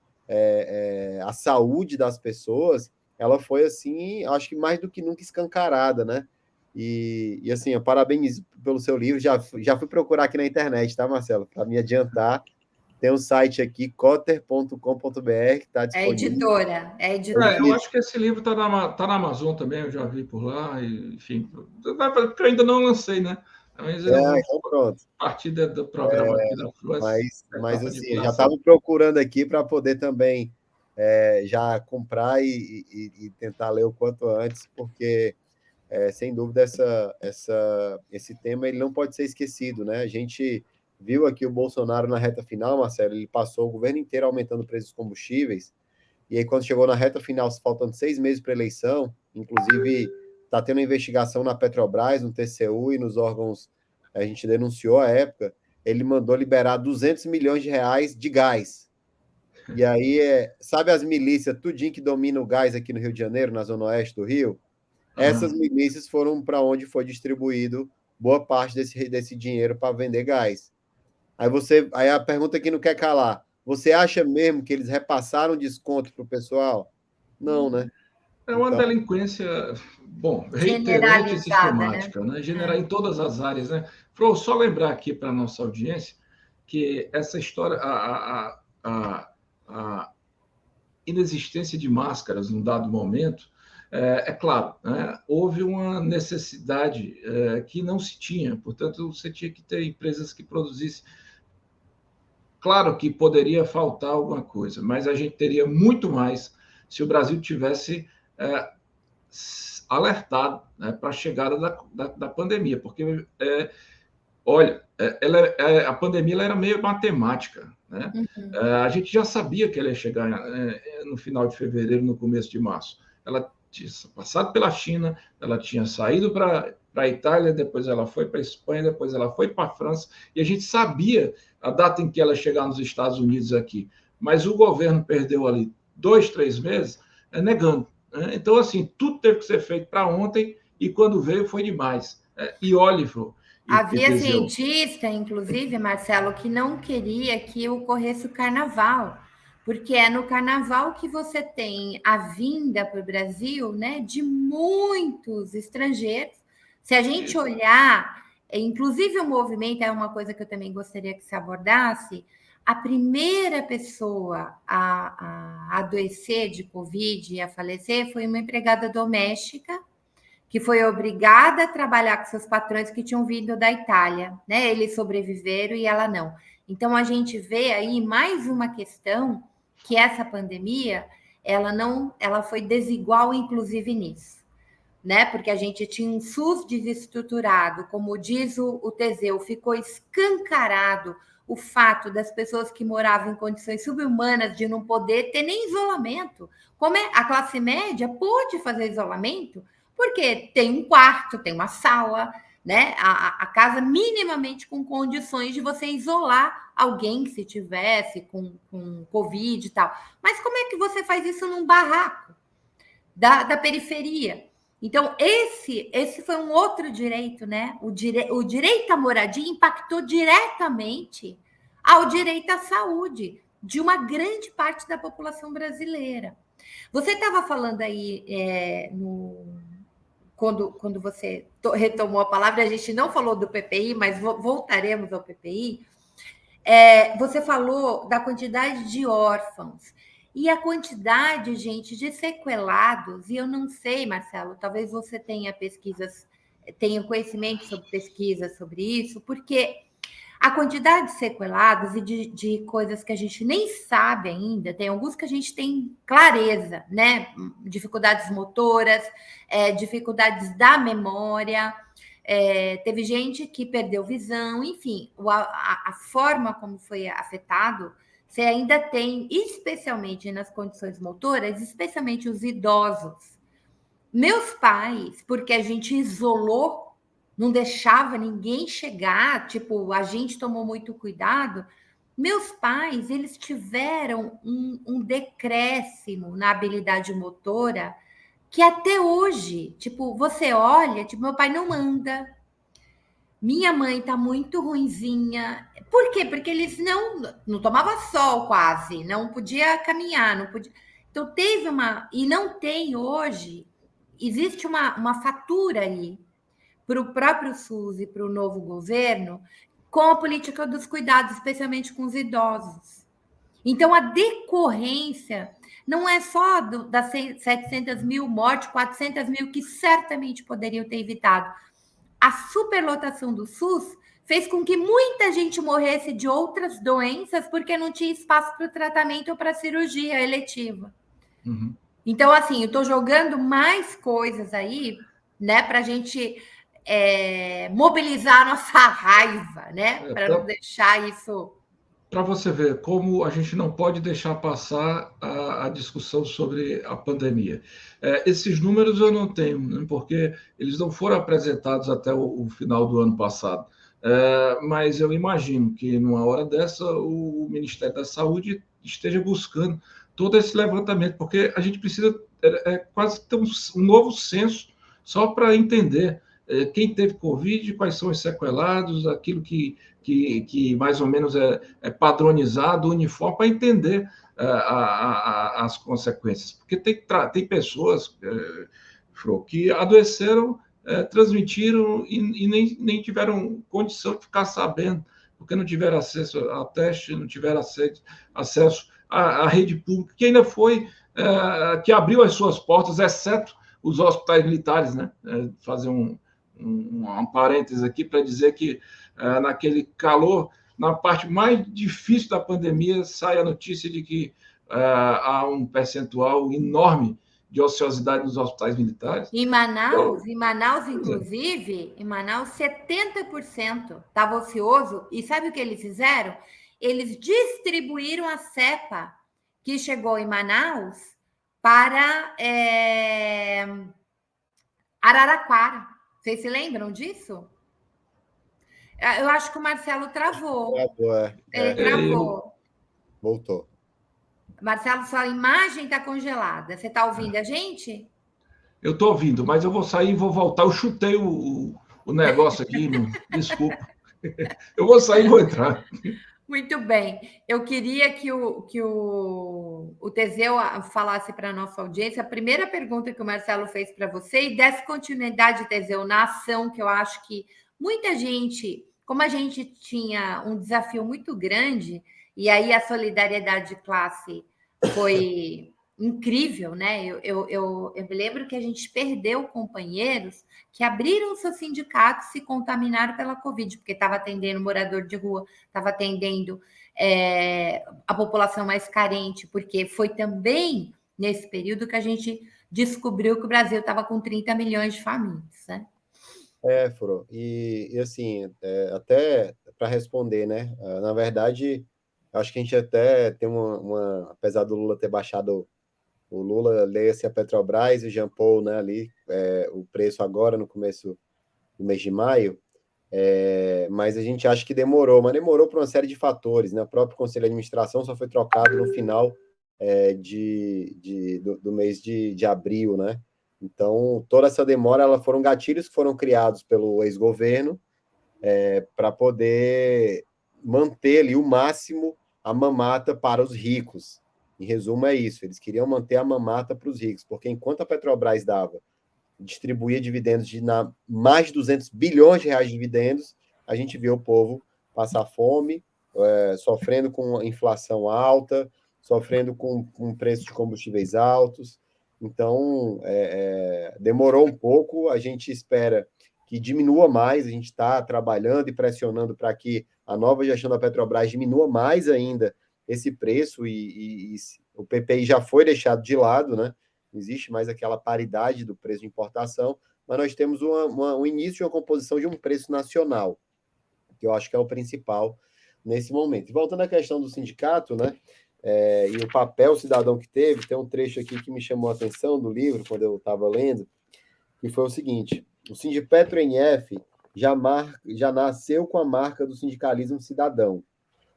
à saúde das pessoas, ela foi, assim, acho que mais do que nunca escancarada, né? E assim, eu parabenizo pelo seu livro, já fui procurar aqui na internet, tá, Marcelo? Para me adiantar, tem um site aqui, cotter.com.br, que está disponível. É editora. Eu acho que esse livro está na Amazon também, eu já vi por lá, e, enfim, porque eu ainda não lancei, né? Mas então pronto. A partir do programa aqui da Flux. Mas assim, eu já estava procurando aqui para poder também já comprar e tentar ler o quanto antes, porque, sem dúvida, esse tema ele não pode ser esquecido, né? A gente viu aqui o Bolsonaro na reta final, Marcelo, ele passou o governo inteiro aumentando o preço dos combustíveis, e aí quando chegou na reta final, faltando 6 meses para a eleição, inclusive está tendo investigação na Petrobras, no TCU e nos órgãos, a gente denunciou à época, ele mandou liberar 200 milhões de reais de gás. E aí, sabe as milícias, tudinho que domina o gás aqui no Rio de Janeiro, na zona oeste do Rio? Essas milícias foram para onde foi distribuído boa parte desse dinheiro para vender gás. Aí a pergunta que não quer calar, você acha mesmo que eles repassaram desconto para o pessoal? Não, né? É uma delinquência, reiterante e sistemática, né? General em todas as áreas, né? Flor, só lembrar aqui para a nossa audiência que essa história, a inexistência de máscaras num dado momento, claro, né? Houve uma necessidade que não se tinha, portanto, você tinha que ter empresas que produzissem. Claro que poderia faltar alguma coisa, mas a gente teria muito mais se o Brasil tivesse alertado, né, para a chegada da pandemia, porque, olha, a pandemia ela era meio matemática, né? A gente já sabia que ela ia chegar no final de fevereiro, no começo de março. Ela tinha passado pela China, ela tinha saído para a Itália, depois ela foi para a Espanha, depois ela foi para a França, e a gente sabia a data em que ela ia chegar nos Estados Unidos aqui. Mas o governo perdeu ali 2, 3 meses negando. Então, assim, tudo teve que ser feito para ontem, e quando veio foi demais. E olhe, Flor. Havia cientista, inclusive, Marcelo, que não queria que ocorresse o carnaval, porque é no carnaval que você tem a vinda para o Brasil, né, de muitos estrangeiros. Se a gente olhar, inclusive o movimento é uma coisa que eu também gostaria que se abordasse. A primeira pessoa a adoecer de Covid e a falecer foi uma empregada doméstica que foi obrigada a trabalhar com seus patrões que tinham vindo da Itália, né? Eles sobreviveram e ela não. Então a gente vê aí mais uma questão que essa pandemia, ela foi desigual inclusive nisso, né? Porque a gente tinha um SUS desestruturado, como diz o Teseu, ficou escancarado o fato das pessoas que moravam em condições subhumanas de não poder ter nem isolamento. Como a classe média pôde fazer isolamento, porque tem um quarto, tem uma sala, né? A casa minimamente com condições de você isolar alguém se tivesse com Covid e tal. Mas como é que você faz isso num barraco da periferia? Então, esse foi um outro direito, né? O direito à moradia impactou diretamente ao direito à saúde de uma grande parte da população brasileira. Você estava falando aí quando você retomou a palavra, a gente não falou do PPI, mas voltaremos ao PPI. Você falou da quantidade de órfãos e a quantidade, gente, de sequelados, e eu não sei, Marcelo, talvez você tenha conhecimento sobre pesquisas sobre isso, porque a quantidade de sequelados e de coisas que a gente nem sabe ainda, tem alguns que a gente tem clareza, né? Dificuldades motoras, dificuldades da memória, teve gente que perdeu visão, enfim, a forma como foi afetado, você ainda tem, especialmente nas condições motoras, especialmente os idosos. Meus pais, porque a gente isolou, não deixava ninguém chegar, tipo, a gente tomou muito cuidado. Meus pais, eles tiveram um decréscimo na habilidade motora que até hoje, tipo, você olha, tipo, meu pai não anda, minha mãe tá muito ruinzinha. Por quê? Porque eles não tomava sol quase, não podia caminhar, não podia. Então teve e não tem hoje, existe uma fatura aí para o próprio SUS e para o novo governo com a política dos cuidados, especialmente com os idosos. Então, a decorrência não é só das 700 mil mortes, 400 mil, que certamente poderiam ter evitado. A superlotação do SUS fez com que muita gente morresse de outras doenças porque não tinha espaço para o tratamento ou para a cirurgia eletiva. Uhum. Então, assim, eu estou jogando mais coisas aí, né, para a gente mobilizar a nossa raiva, né, para não deixar isso... Para você ver como a gente não pode deixar passar a discussão sobre a pandemia. Esses números eu não tenho, né, porque eles não foram apresentados até o final do ano passado. Mas eu imagino que, numa hora dessa, o Ministério da Saúde esteja buscando todo esse levantamento, porque a gente precisa quase ter um novo censo só para entender quem teve Covid, quais são os sequelados, aquilo que mais ou menos é padronizado, uniforme, para entender as consequências. Porque tem pessoas, Fro, que adoeceram, transmitiram e nem tiveram condição de ficar sabendo, porque não tiveram acesso a teste, não tiveram acesso à rede pública, que ainda foi, que abriu as suas portas, exceto os hospitais militares, né? Fazer um parênteses aqui para dizer que naquele calor, na parte mais difícil da pandemia, sai a notícia de que há um percentual enorme de ociosidade nos hospitais militares. Em Manaus, inclusive, em Manaus, 70% estava ocioso. E sabe o que eles fizeram? Eles distribuíram a cepa que chegou em Manaus para Araraquara. Vocês se lembram disso? Eu acho que o Marcelo travou. Ele travou. Voltou. Marcelo, sua imagem está congelada. Você está ouvindo a gente? Eu estou ouvindo, mas eu vou sair e vou voltar. Eu chutei o negócio aqui, desculpa. Eu vou sair e vou entrar. Muito bem. Eu queria que o Teseu falasse para a nossa audiência a primeira pergunta que o Marcelo fez para você e desse continuidade, Teseu, na ação, que eu acho que muita gente, como a gente tinha um desafio muito grande, e aí a solidariedade de classe foi incrível, né? Eu me lembro que a gente perdeu companheiros que abriram seus sindicatos e se contaminaram pela Covid, porque estava atendendo morador de rua, estava atendendo a população mais carente, porque foi também nesse período que a gente descobriu que o Brasil estava com 30 milhões de famintos, né? Furo. E assim, até para responder, né? Na verdade, acho que a gente até tem apesar do Lula ter baixado, o Lula, leia-se a Petrobras e o Jean Paul, né, ali, o preço agora no começo do mês de maio, mas a gente acha que demorou, mas demorou por uma série de fatores, né? O próprio Conselho de Administração só foi trocado no final do mês de abril, né? Então, toda essa demora, foram gatilhos que foram criados pelo ex-governo para poder manter ali o máximo a mamata para os ricos. Em resumo, é isso. Eles queriam manter a mamata para os ricos, porque enquanto a Petrobras distribuía dividendos de mais de 200 bilhões de reais de dividendos, a gente viu o povo passar fome, sofrendo com inflação alta, sofrendo com preços de combustíveis altos. Então, demorou um pouco, a gente espera que diminua mais, a gente está trabalhando e pressionando para que a nova gestão da Petrobras diminua mais ainda esse preço, e o PPI já foi deixado de lado, né? Não existe mais aquela paridade do preço de importação, mas nós temos um início de uma composição de um preço nacional, que eu acho que é o principal nesse momento. E voltando à questão do sindicato, né, e o papel cidadão que teve, tem um trecho aqui que me chamou a atenção do livro, quando eu estava lendo, que foi o seguinte: o Sindipetro NF já nasceu com a marca do sindicalismo cidadão.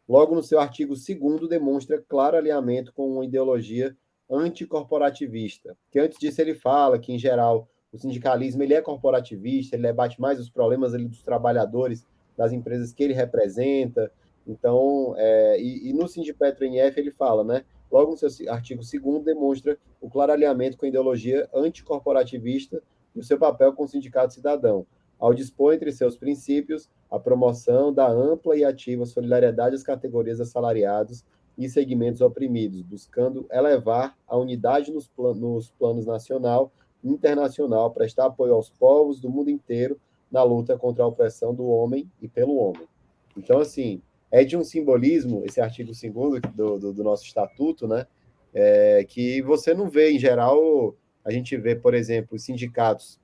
Logo no seu artigo 2º, demonstra claro alinhamento com uma ideologia anticorporativista, que antes disso ele fala que, em geral, o sindicalismo ele é corporativista, ele debate mais os problemas ali dos trabalhadores, das empresas que ele representa. Então, e no Sindipetro NF ele fala, né? Logo no seu artigo 2º, demonstra o claro alinhamento com a ideologia anticorporativista e o seu papel com o sindicato cidadão, ao dispor entre seus princípios a promoção da ampla e ativa solidariedade às categorias assalariados e segmentos oprimidos, buscando elevar a unidade nos planos nacional e internacional, prestar apoio aos povos do mundo inteiro na luta contra a opressão do homem e pelo homem. Então, assim, é de um simbolismo, esse artigo 2º do nosso estatuto, né, que você não vê, em geral. A gente vê, por exemplo, os sindicatos.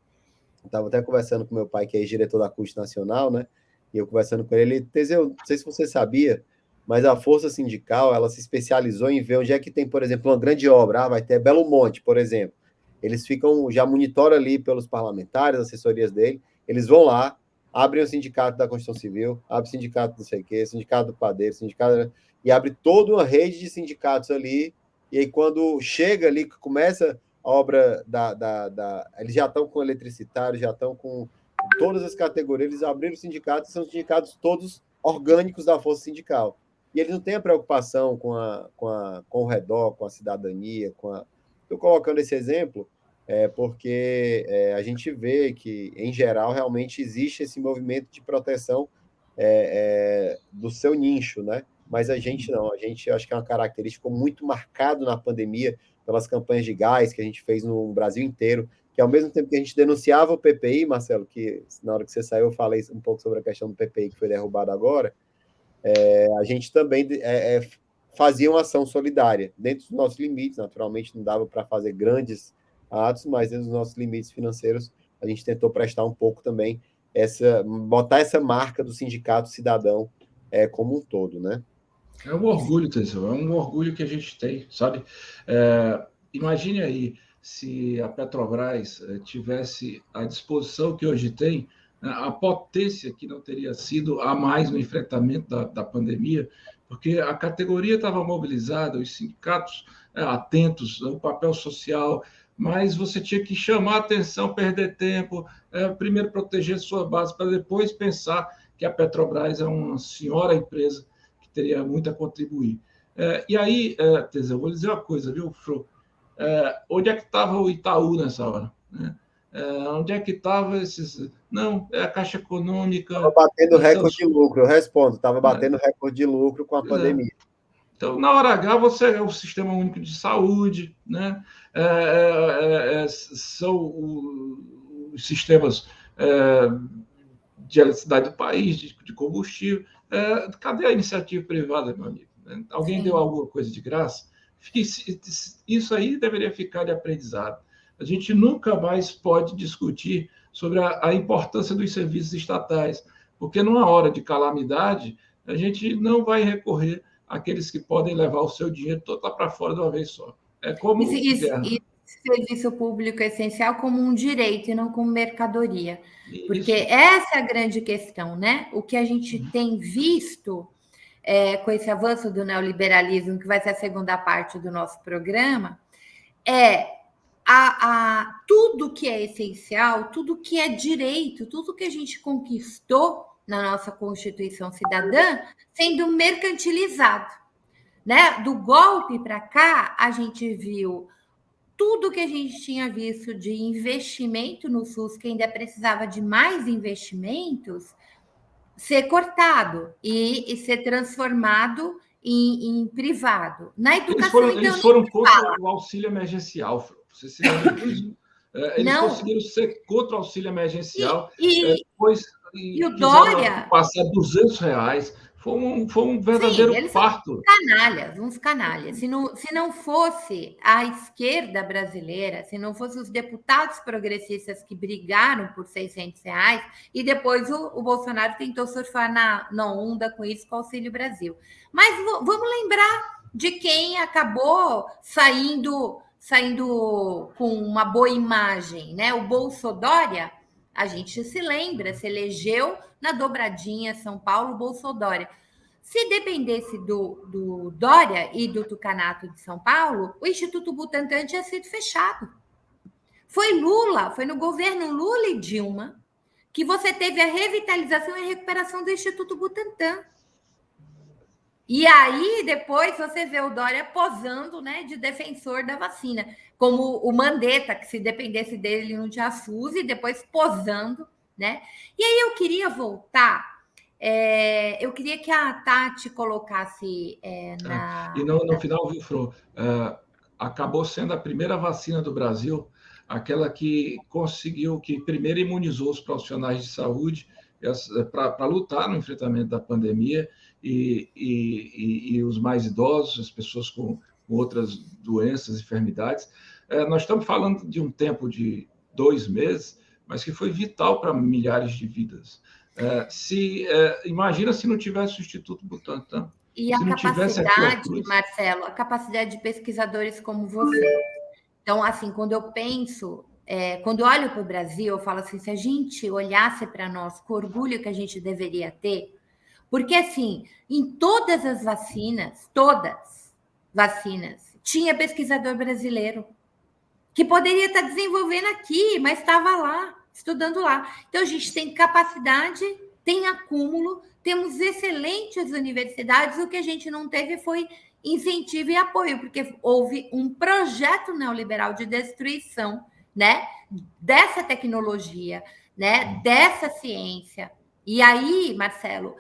Estava até conversando com meu pai, que é diretor da CUT Nacional, né? E eu conversando com ele, Teseu, não sei se você sabia, mas a força sindical, ela se especializou em ver onde é que tem, por exemplo, uma grande obra. Vai ter Belo Monte, por exemplo. Eles já monitoram ali pelos parlamentares, assessorias dele, eles vão lá, abrem o sindicato da Construção Civil, abre o sindicato não sei o quê, sindicato do padeiro, sindicato... E abre toda uma rede de sindicatos ali, e aí quando chega ali, que começa a obra eles já estão com eletricitários, já estão com todas as categorias, eles abriram sindicatos, são sindicatos todos orgânicos da força sindical. E eles não têm a preocupação com o redor, com a cidadania, Estou colocando esse exemplo porque a gente vê que, em geral, realmente existe esse movimento de proteção do seu nicho, né? Mas a gente não, acho que é uma característica muito marcada na pandemia, pelas campanhas de gás que a gente fez no Brasil inteiro, que ao mesmo tempo que a gente denunciava o PPI, Marcelo, que na hora que você saiu eu falei um pouco sobre a questão do PPI que foi derrubado agora, a gente também fazia uma ação solidária, dentro dos nossos limites. Naturalmente não dava para fazer grandes atos, mas dentro dos nossos limites financeiros a gente tentou prestar um pouco também, botar essa marca do sindicato cidadão como um todo, né? É um orgulho, Teseu, é um orgulho que a gente tem, sabe? Imagine aí se a Petrobras tivesse a disposição que hoje tem, a potência que não teria sido a mais no enfrentamento da pandemia, porque a categoria estava mobilizada, os sindicatos atentos ao papel social, mas você tinha que chamar a atenção, perder tempo, primeiro proteger sua base, para depois pensar que a Petrobras é uma senhora empresa teria muito a contribuir. E aí, Teseu, eu vou dizer uma coisa, viu, Fro? Onde é que estava o Itaú nessa hora? Né? Onde é que estava esses... Não, é a Caixa Econômica... Estava batendo recorde de lucro, eu respondo. Estava batendo recorde de lucro com a pandemia. Então, na hora H, você é o Sistema Único de Saúde, né? São os sistemas de eletricidade do país, de combustível. Cadê a iniciativa privada, meu amigo? Alguém deu alguma coisa de graça? Isso aí deveria ficar de aprendizado. A gente nunca mais pode discutir sobre a importância dos serviços estatais, porque numa hora de calamidade, a gente não vai recorrer àqueles que podem levar o seu dinheiro todo lá para fora de uma vez só. É como serviço público é essencial como um direito e não como mercadoria. Porque essa é a grande questão, né? O que a gente tem visto com esse avanço do neoliberalismo, que vai ser a segunda parte do nosso programa, tudo que é essencial, tudo que é direito, tudo que a gente conquistou na nossa Constituição Cidadã sendo mercantilizado, né? Do golpe para cá, a gente viu tudo que a gente tinha visto de investimento no SUS, que ainda precisava de mais investimentos, ser cortado e ser transformado em privado. Na educação, eles foram contra o auxílio emergencial, você se lembra disso? Eles conseguiram ser contra o auxílio emergencial, e o Dória passar R$200. Foi um verdadeiro parto. Uns canalhas. Se não fosse a esquerda brasileira, se não fossem os deputados progressistas que brigaram por R$600, e depois o Bolsonaro tentou surfar na onda com isso, com o Auxílio Brasil. Mas vamos lembrar de quem acabou saindo com uma boa imagem, né? O Bolsodória, a gente se lembra, se elegeu na dobradinha São Paulo-Bolsodória. Se dependesse do Dória e do tucanato de São Paulo, o Instituto Butantan tinha sido fechado. Foi no governo Lula e Dilma que você teve a revitalização e a recuperação do Instituto Butantan. E aí, depois, você vê o Dória posando, né, de defensor da vacina, como o Mandetta, que se dependesse dele, ele não tinha SUS, e depois posando, né? E aí eu queria voltar, eu queria que a Tati colocasse no final, viu, Fro, acabou sendo a primeira vacina do Brasil, aquela que conseguiu, que primeiro imunizou os profissionais de saúde para lutar no enfrentamento da pandemia, e os mais idosos, as pessoas com outras doenças, enfermidades. Nós estamos falando de um tempo de 2 meses, mas que foi vital para milhares de vidas. Imagina se não tivesse o Instituto Butantan. E a capacidade, Marcelo, a capacidade de pesquisadores como você. Então, assim, quando eu penso, quando eu olho para o Brasil, eu falo assim, se a gente olhasse para nós com o orgulho que a gente deveria ter, porque, assim, em todas as vacinas, tinha pesquisador brasileiro que poderia estar desenvolvendo aqui, mas estava lá, estudando lá. Então, a gente tem capacidade, tem acúmulo, temos excelentes universidades, o que a gente não teve foi incentivo e apoio, porque houve um projeto neoliberal de destruição, né, dessa tecnologia, né, dessa ciência. E aí, Marcelo,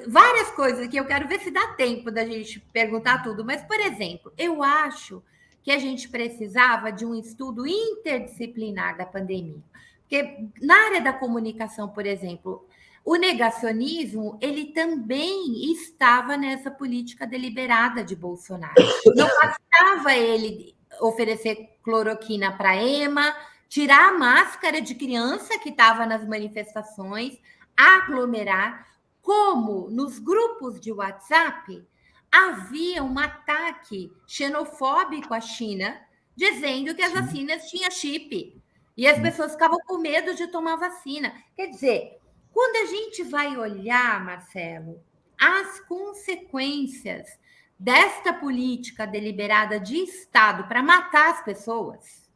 várias coisas que eu quero ver se dá tempo da gente perguntar tudo, mas, por exemplo, eu acho que a gente precisava de um estudo interdisciplinar da pandemia. Porque na área da comunicação, por exemplo, o negacionismo, ele também estava nessa política deliberada de Bolsonaro. Não bastava ele oferecer cloroquina para a EMA, tirar a máscara de criança que estava nas manifestações, aglomerar, como nos grupos de WhatsApp havia um ataque xenofóbico à China, dizendo que as vacinas tinham chip. E as pessoas ficavam com medo de tomar vacina. Quer dizer, quando a gente vai olhar, Marcelo, as consequências desta política deliberada de Estado para matar as pessoas,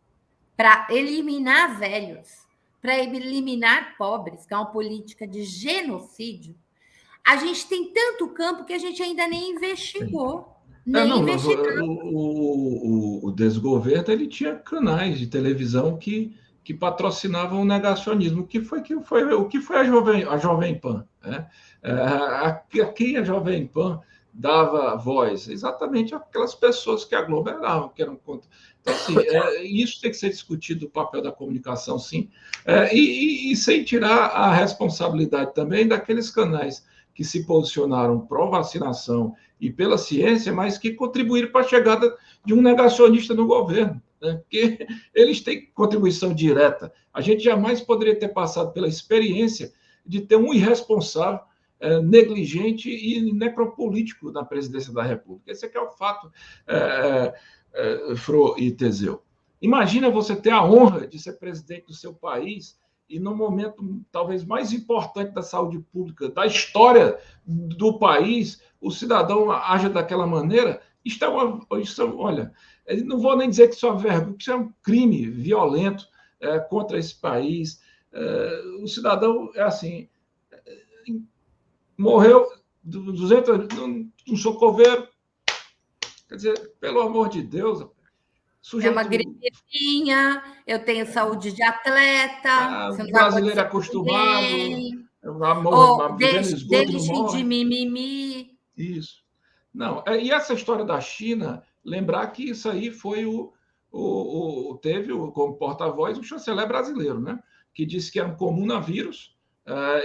para eliminar velhos, para eliminar pobres, que é uma política de genocídio, a gente tem tanto campo que a gente ainda nem investigou. O desgoverno ele tinha canais de televisão que patrocinavam o negacionismo. O que foi a Jovem Pan? Né? A quem a Jovem Pan dava voz? Exatamente aquelas pessoas que aglomeravam, que eram contra. Então, assim, isso tem que ser discutido, o papel da comunicação, sim, e sem tirar a responsabilidade também daqueles canais que se posicionaram pró-vacinação e pela ciência, mas que contribuíram para a chegada de um negacionista no governo, né? Porque eles têm contribuição direta. A gente jamais poderia ter passado pela experiência de ter um irresponsável, negligente e necropolítico na presidência da República. Esse aqui é o fato, Fro e Teseu. Imagina você ter a honra de ser presidente do seu país e no momento talvez mais importante da saúde pública, da história do país, o cidadão age daquela maneira. Olha, não vou nem dizer que isso é uma vergonha, isso é um crime violento contra esse país. O cidadão é assim, morreu 200 no socorreiro. Quer dizer, pelo amor de Deus. É uma gripinha, eu tenho saúde de atleta. O brasileiro é acostumado. Deixem de mimimi. Isso. Não, e essa história da China, lembrar que isso aí foi teve como porta-voz o chanceler brasileiro, né? Que disse que era um comunavírus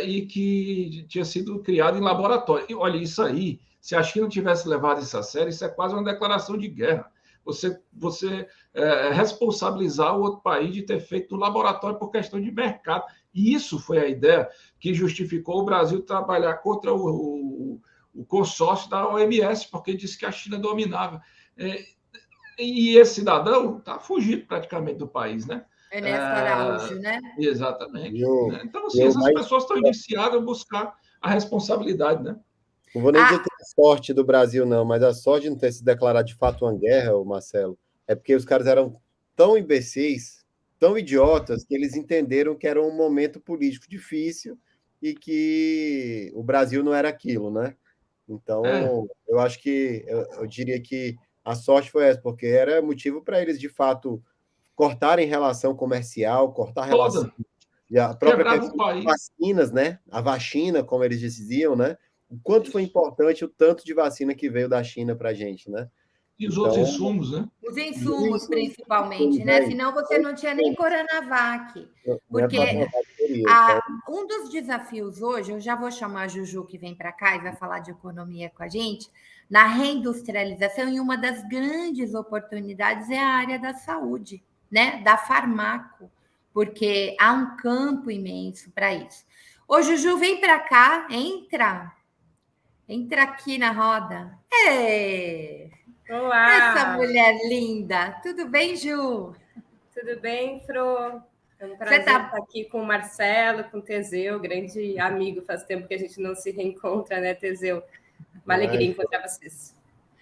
e que tinha sido criado em laboratório. E olha, isso aí, se a China tivesse levado isso a sério, isso é quase uma declaração de guerra. Você responsabilizar o outro país de ter feito no laboratório por questão de mercado. E isso foi a ideia que justificou o Brasil trabalhar contra o consórcio da OMS, porque disse que a China dominava. E esse cidadão está fugindo praticamente do país, né? Ernesto Araújo, né? Exatamente. Então, assim, essas pessoas estão indiciadas a buscar a responsabilidade, né? Não vou nem dizer que é a sorte do Brasil, não, mas a sorte de não ter se declarado de fato uma guerra, Marcelo, é porque os caras eram tão imbecis, tão idiotas, que eles entenderam que era um momento político difícil e que o Brasil não era aquilo, né? Então, eu acho que, eu diria que a sorte foi essa, porque era motivo para eles, de fato, cortarem relação comercial, cortar relação... A própria questão das vacinas, né? A vacina, como eles diziam, né? O quanto foi importante o tanto de vacina que veio da China para a gente, né? E os outros insumos, né? Os insumos, principalmente, né? Senão você não tinha nem Coronavac. Porque um dos desafios hoje, eu já vou chamar a Juju, que vem para cá e vai falar de economia com a gente, na reindustrialização, e uma das grandes oportunidades é a área da saúde, né? Da farmaco, porque há um campo imenso para isso. Ô, Juju, vem para cá, entra aqui na roda. Olá! Essa mulher linda. Tudo bem, Ju? Tudo bem, Fro? É um prazer estar aqui com o Marcelo, com o Teseu, grande amigo. Faz tempo que a gente não se reencontra, né, Teseu? Uma alegria encontrar vocês.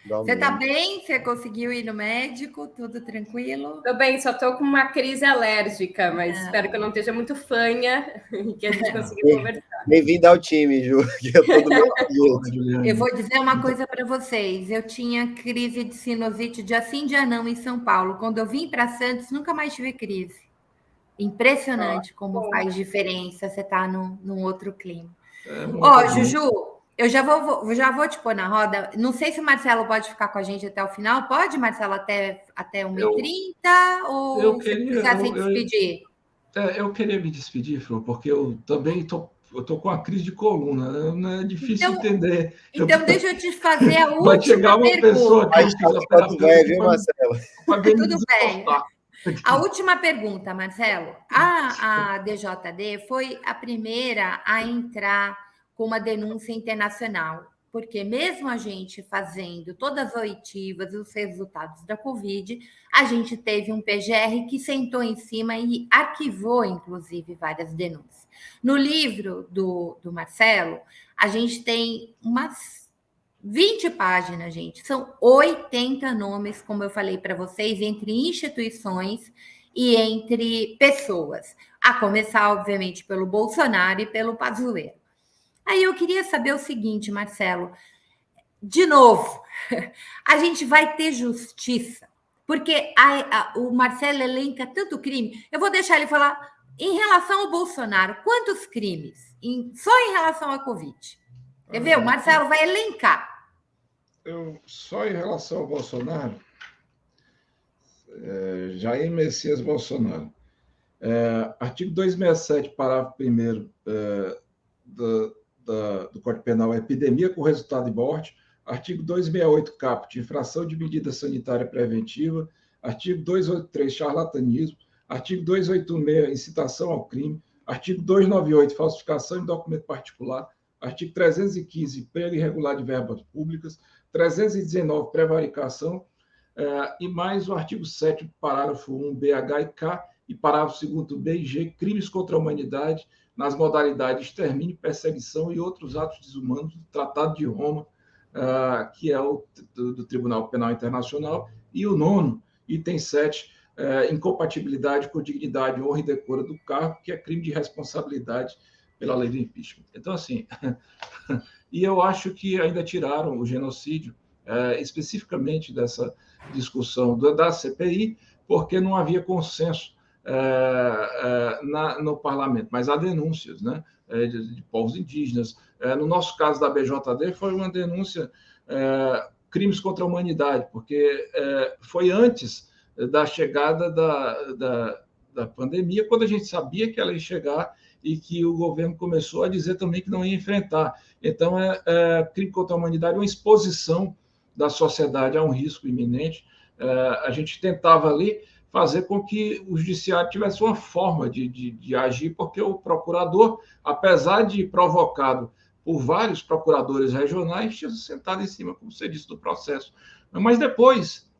Você está bem? Você conseguiu ir no médico? Tudo tranquilo? Estou bem, só estou com uma crise alérgica, mas espero que eu não esteja muito fanha e que a gente consiga conversar. Bem-vindo ao time, Ju. Eu vou dizer uma coisa para vocês. Eu tinha crise de sinusite dia sim, dia não, em São Paulo. Quando eu vim para Santos, nunca mais tive crise. Impressionante como faz diferença você estar num outro clima. Juju, eu já vou te pôr na roda. Não sei se o Marcelo pode ficar com a gente até o final. Pode, Marcelo, até 1h30? Ou você precisa se despedir? Eu queria me despedir, Fro, porque eu também estou com uma crise de coluna. Não é difícil entender. Então, deixa eu te fazer a última pergunta. Vai chegar uma pessoa que viu, Marcelo? Tudo bem. A última pergunta, Marcelo. A DJD foi a primeira a entrar com uma denúncia internacional, porque mesmo a gente fazendo todas as oitivas e os resultados da Covid, a gente teve um PGR que sentou em cima e arquivou, inclusive, várias denúncias. No livro do Marcelo, a gente tem umas 20 páginas, gente. São 80 nomes, como eu falei para vocês, entre instituições e entre pessoas. A começar, obviamente, pelo Bolsonaro e pelo Pazuello. Aí eu queria saber o seguinte, Marcelo, de novo, a gente vai ter justiça, porque o Marcelo elenca tanto crime. Eu vou deixar ele falar em relação ao Bolsonaro, quantos crimes? Só em relação à Covid. Quer ver? O Marcelo vai elencar. Só em relação ao Bolsonaro, Jair Messias Bolsonaro. Artigo 267, parágrafo 1º do Código Penal, epidemia com resultado de morte. Artigo 268, caput, infração de medida sanitária preventiva. Artigo 283, charlatanismo. Artigo 286, incitação ao crime. Artigo 298, falsificação de documento particular. Artigo 315, emprego irregular de verbas públicas. 319, prevaricação. E mais o artigo 7º, parágrafo 1, B, H e K, e parágrafo 2º, B e G, crimes contra a humanidade nas modalidades de extermínio, perseguição e outros atos desumanos do Tratado de Roma, que é o do Tribunal Penal Internacional, e o 9º, item 7, incompatibilidade com dignidade, honra e decoro do cargo, que é crime de responsabilidade pela lei do impeachment. Então, assim, e eu acho que ainda tiraram o genocídio, especificamente dessa discussão da CPI, porque não havia consenso no parlamento, mas há denúncias, né, de povos indígenas. No nosso caso da BJD, foi uma denúncia, crimes contra a humanidade, porque foi antes da chegada da pandemia, quando a gente sabia que ela ia chegar e que o governo começou a dizer também que não ia enfrentar. Então, crime contra a humanidade é uma exposição da sociedade a um risco iminente. A gente tentava ali fazer com que o judiciário tivesse uma forma de agir, porque o procurador, apesar de provocado por vários procuradores regionais, tinha sentado em cima, como você disse, do processo. Mas depois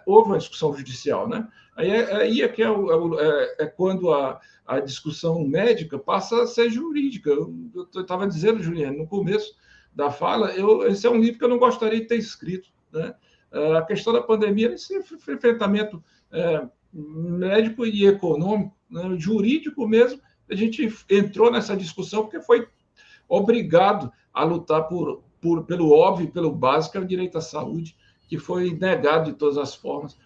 houve uma discussão judicial, né? Aí é que é quando a discussão médica passa a ser jurídica. Eu estava dizendo, Juliano, no começo da fala, esse é um livro que eu não gostaria de ter escrito, né? A questão da pandemia, esse enfrentamento médico e econômico, né, jurídico mesmo, a gente entrou nessa discussão porque foi obrigado a lutar pelo óbvio, pelo básico, que é o direito à saúde, que foi negado de todas as formas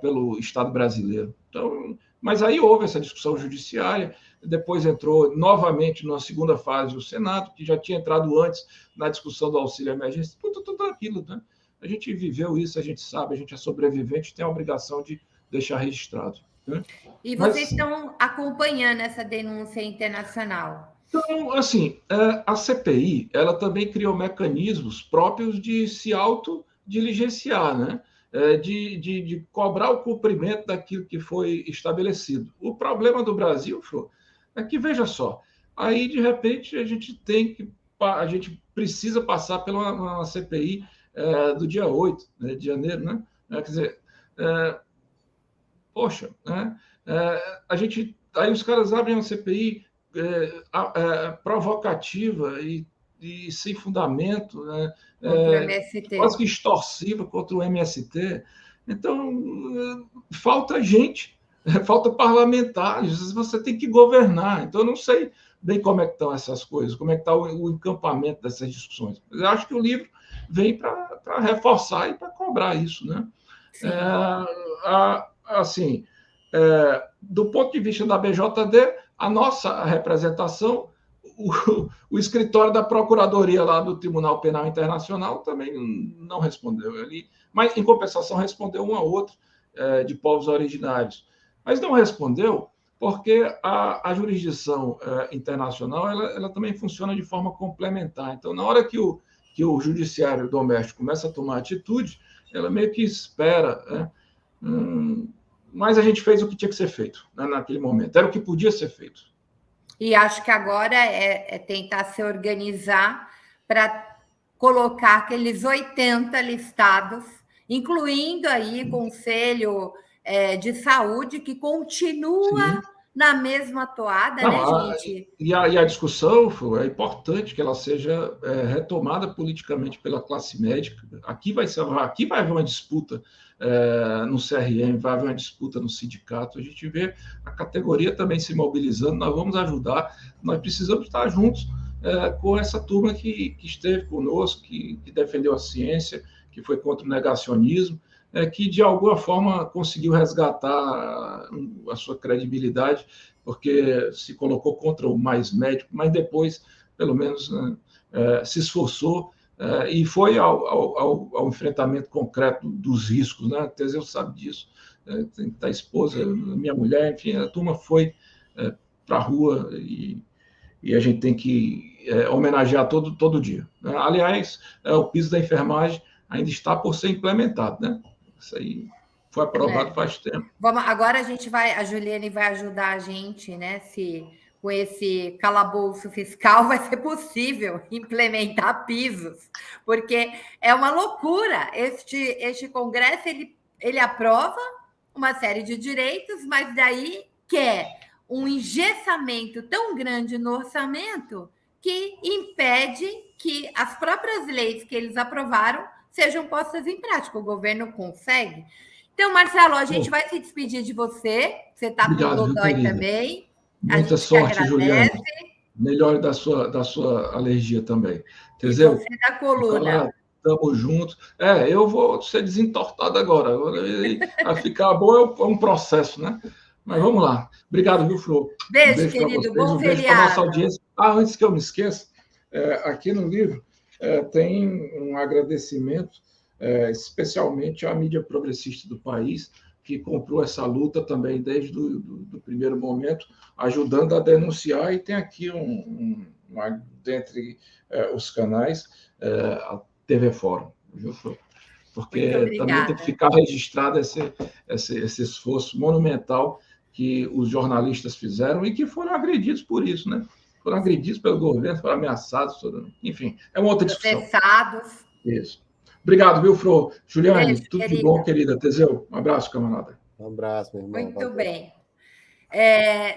pelo Estado brasileiro. Então, mas aí houve essa discussão judiciária, depois entrou novamente numa segunda fase o Senado, que já tinha entrado antes na discussão do auxílio emergência, tudo aquilo, né? A gente viveu isso, a gente sabe, a gente é sobrevivente, tem a obrigação de deixar registrado, né? E vocês estão acompanhando essa denúncia internacional? Então, assim, a CPI, ela também criou mecanismos próprios de se autodiligenciar, né? De cobrar o cumprimento daquilo que foi estabelecido. O problema do Brasil, Flor, é que, veja só, aí, de repente, a gente precisa passar pela uma CPI do dia 8, né, de janeiro, né? Quer dizer, poxa, né? Aí os caras abrem uma CPI provocativa e sem fundamento, né? Contra o MST. Quase que extorsiva contra o MST. Então, falta gente, falta parlamentares, você tem que governar. Então, eu não sei bem como é que estão essas coisas, como é que está o encampamento dessas discussões. Mas eu acho que o livro vem para reforçar e para cobrar isso, né? Assim, do ponto de vista da BJD, a nossa representação, o escritório da Procuradoria lá do Tribunal Penal Internacional também não respondeu. Mas, em compensação, respondeu um a outro de povos originários. Mas não respondeu porque a jurisdição internacional ela também funciona de forma complementar. Então, na hora que o judiciário doméstico começa a tomar atitude, ela meio que espera, né? Mas a gente fez o que tinha que ser feito, né, naquele momento. Era o que podia ser feito. E acho que agora é tentar se organizar para colocar aqueles 80 listados, incluindo aí Conselho de Saúde, que continua na mesma toada, né, gente? E a discussão é importante que ela seja retomada politicamente pela classe médica. Aqui vai haver uma disputa no CRM, vai haver uma disputa no sindicato. A gente vê a categoria também se mobilizando. Nós vamos ajudar, nós precisamos estar juntos com essa turma que esteve conosco, que defendeu a ciência, que foi contra o negacionismo, que de alguma forma conseguiu resgatar a sua credibilidade, porque se colocou contra o mais médico, mas depois, pelo menos, se esforçou e foi ao enfrentamento concreto dos riscos, né? Teseu sabe disso, a esposa, minha mulher, enfim, a turma foi para a rua e a gente tem que homenagear todo dia. Aliás, o piso da enfermagem ainda está por ser implementado, né? Isso aí foi aprovado faz tempo. Agora a Juliane vai ajudar a gente, né? Se com esse calabouço fiscal vai ser possível implementar pisos, porque é uma loucura. Este Congresso ele aprova uma série de direitos, mas daí quer um engessamento tão grande no orçamento que impede que as próprias leis que eles aprovaram sejam postas em prática. O governo consegue. Então, Marcelo, a gente vai se despedir de você. Você está com o Dodói também. Muita sorte, Juliane. Melhor da sua alergia também. Teseu, e você da coluna. Estamos juntos. Eu vou ser desentortado agora. A ficar bom é um processo, né? Mas vamos lá. Obrigado, viu, Flor? Beijo querido. Bom beijo para a nossa audiência. Antes que eu me esqueça, aqui no livro tem um agradecimento especialmente à mídia progressista do país, que comprou essa luta também desde do primeiro momento, ajudando a denunciar, e tem aqui dentre os canais, a TV Fórum, viu, Flor? Porque também tem que ficar registrado esse esforço monumental que os jornalistas fizeram e que foram agredidos por isso, né? Foram agredidos pelo governo, foram ameaçados, enfim, é uma outra discussão. Processados. Isso. Obrigado, viu, Flor? Juliane, beijo, tudo querida. de bom, querida. Teseu, um abraço, camarada. Um abraço, meu irmão. Muito bem.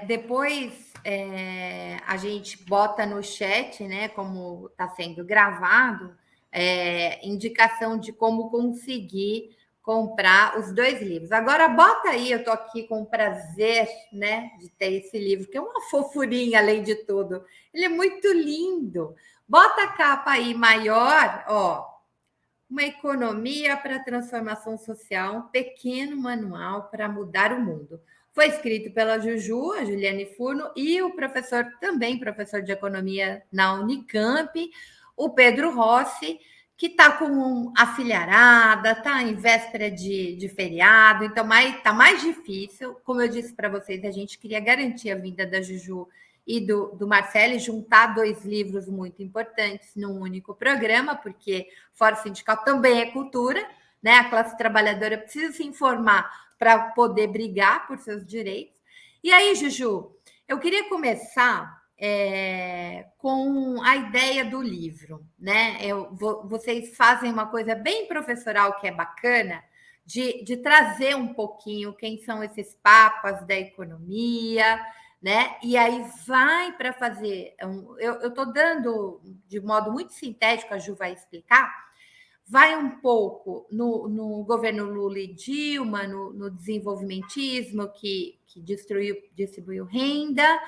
Depois a gente bota no chat, né, como está sendo gravado, indicação de como conseguir comprar os 2 livros. Agora, bota aí, eu estou aqui com o prazer, né, de ter esse livro, que é uma fofurinha, além de tudo. Ele é muito lindo. Bota a capa aí maior, ó. Uma economia para a transformação social, um pequeno manual para mudar o mundo. Foi escrito pela Juju, a Juliane Furno, e o professor, também professor de economia na Unicamp, o Pedro Rossi, que está com a filharada, está em véspera de feriado, então está mais difícil. Como eu disse para vocês, a gente queria garantir a vinda da Juju e do Marcelo, juntar 2 livros muito importantes num único programa, porque Fórum Sindical também é cultura, né? A classe trabalhadora precisa se informar para poder brigar por seus direitos. E aí, Juju, eu queria começar com a ideia do livro, né? Vocês fazem uma coisa bem professoral que é bacana, de trazer um pouquinho quem são esses papas da economia, né? E aí vai para fazer. Eu estou dando de modo muito sintético, a Ju vai explicar. Vai um pouco no governo Lula e Dilma, no desenvolvimentismo que distribuiu renda,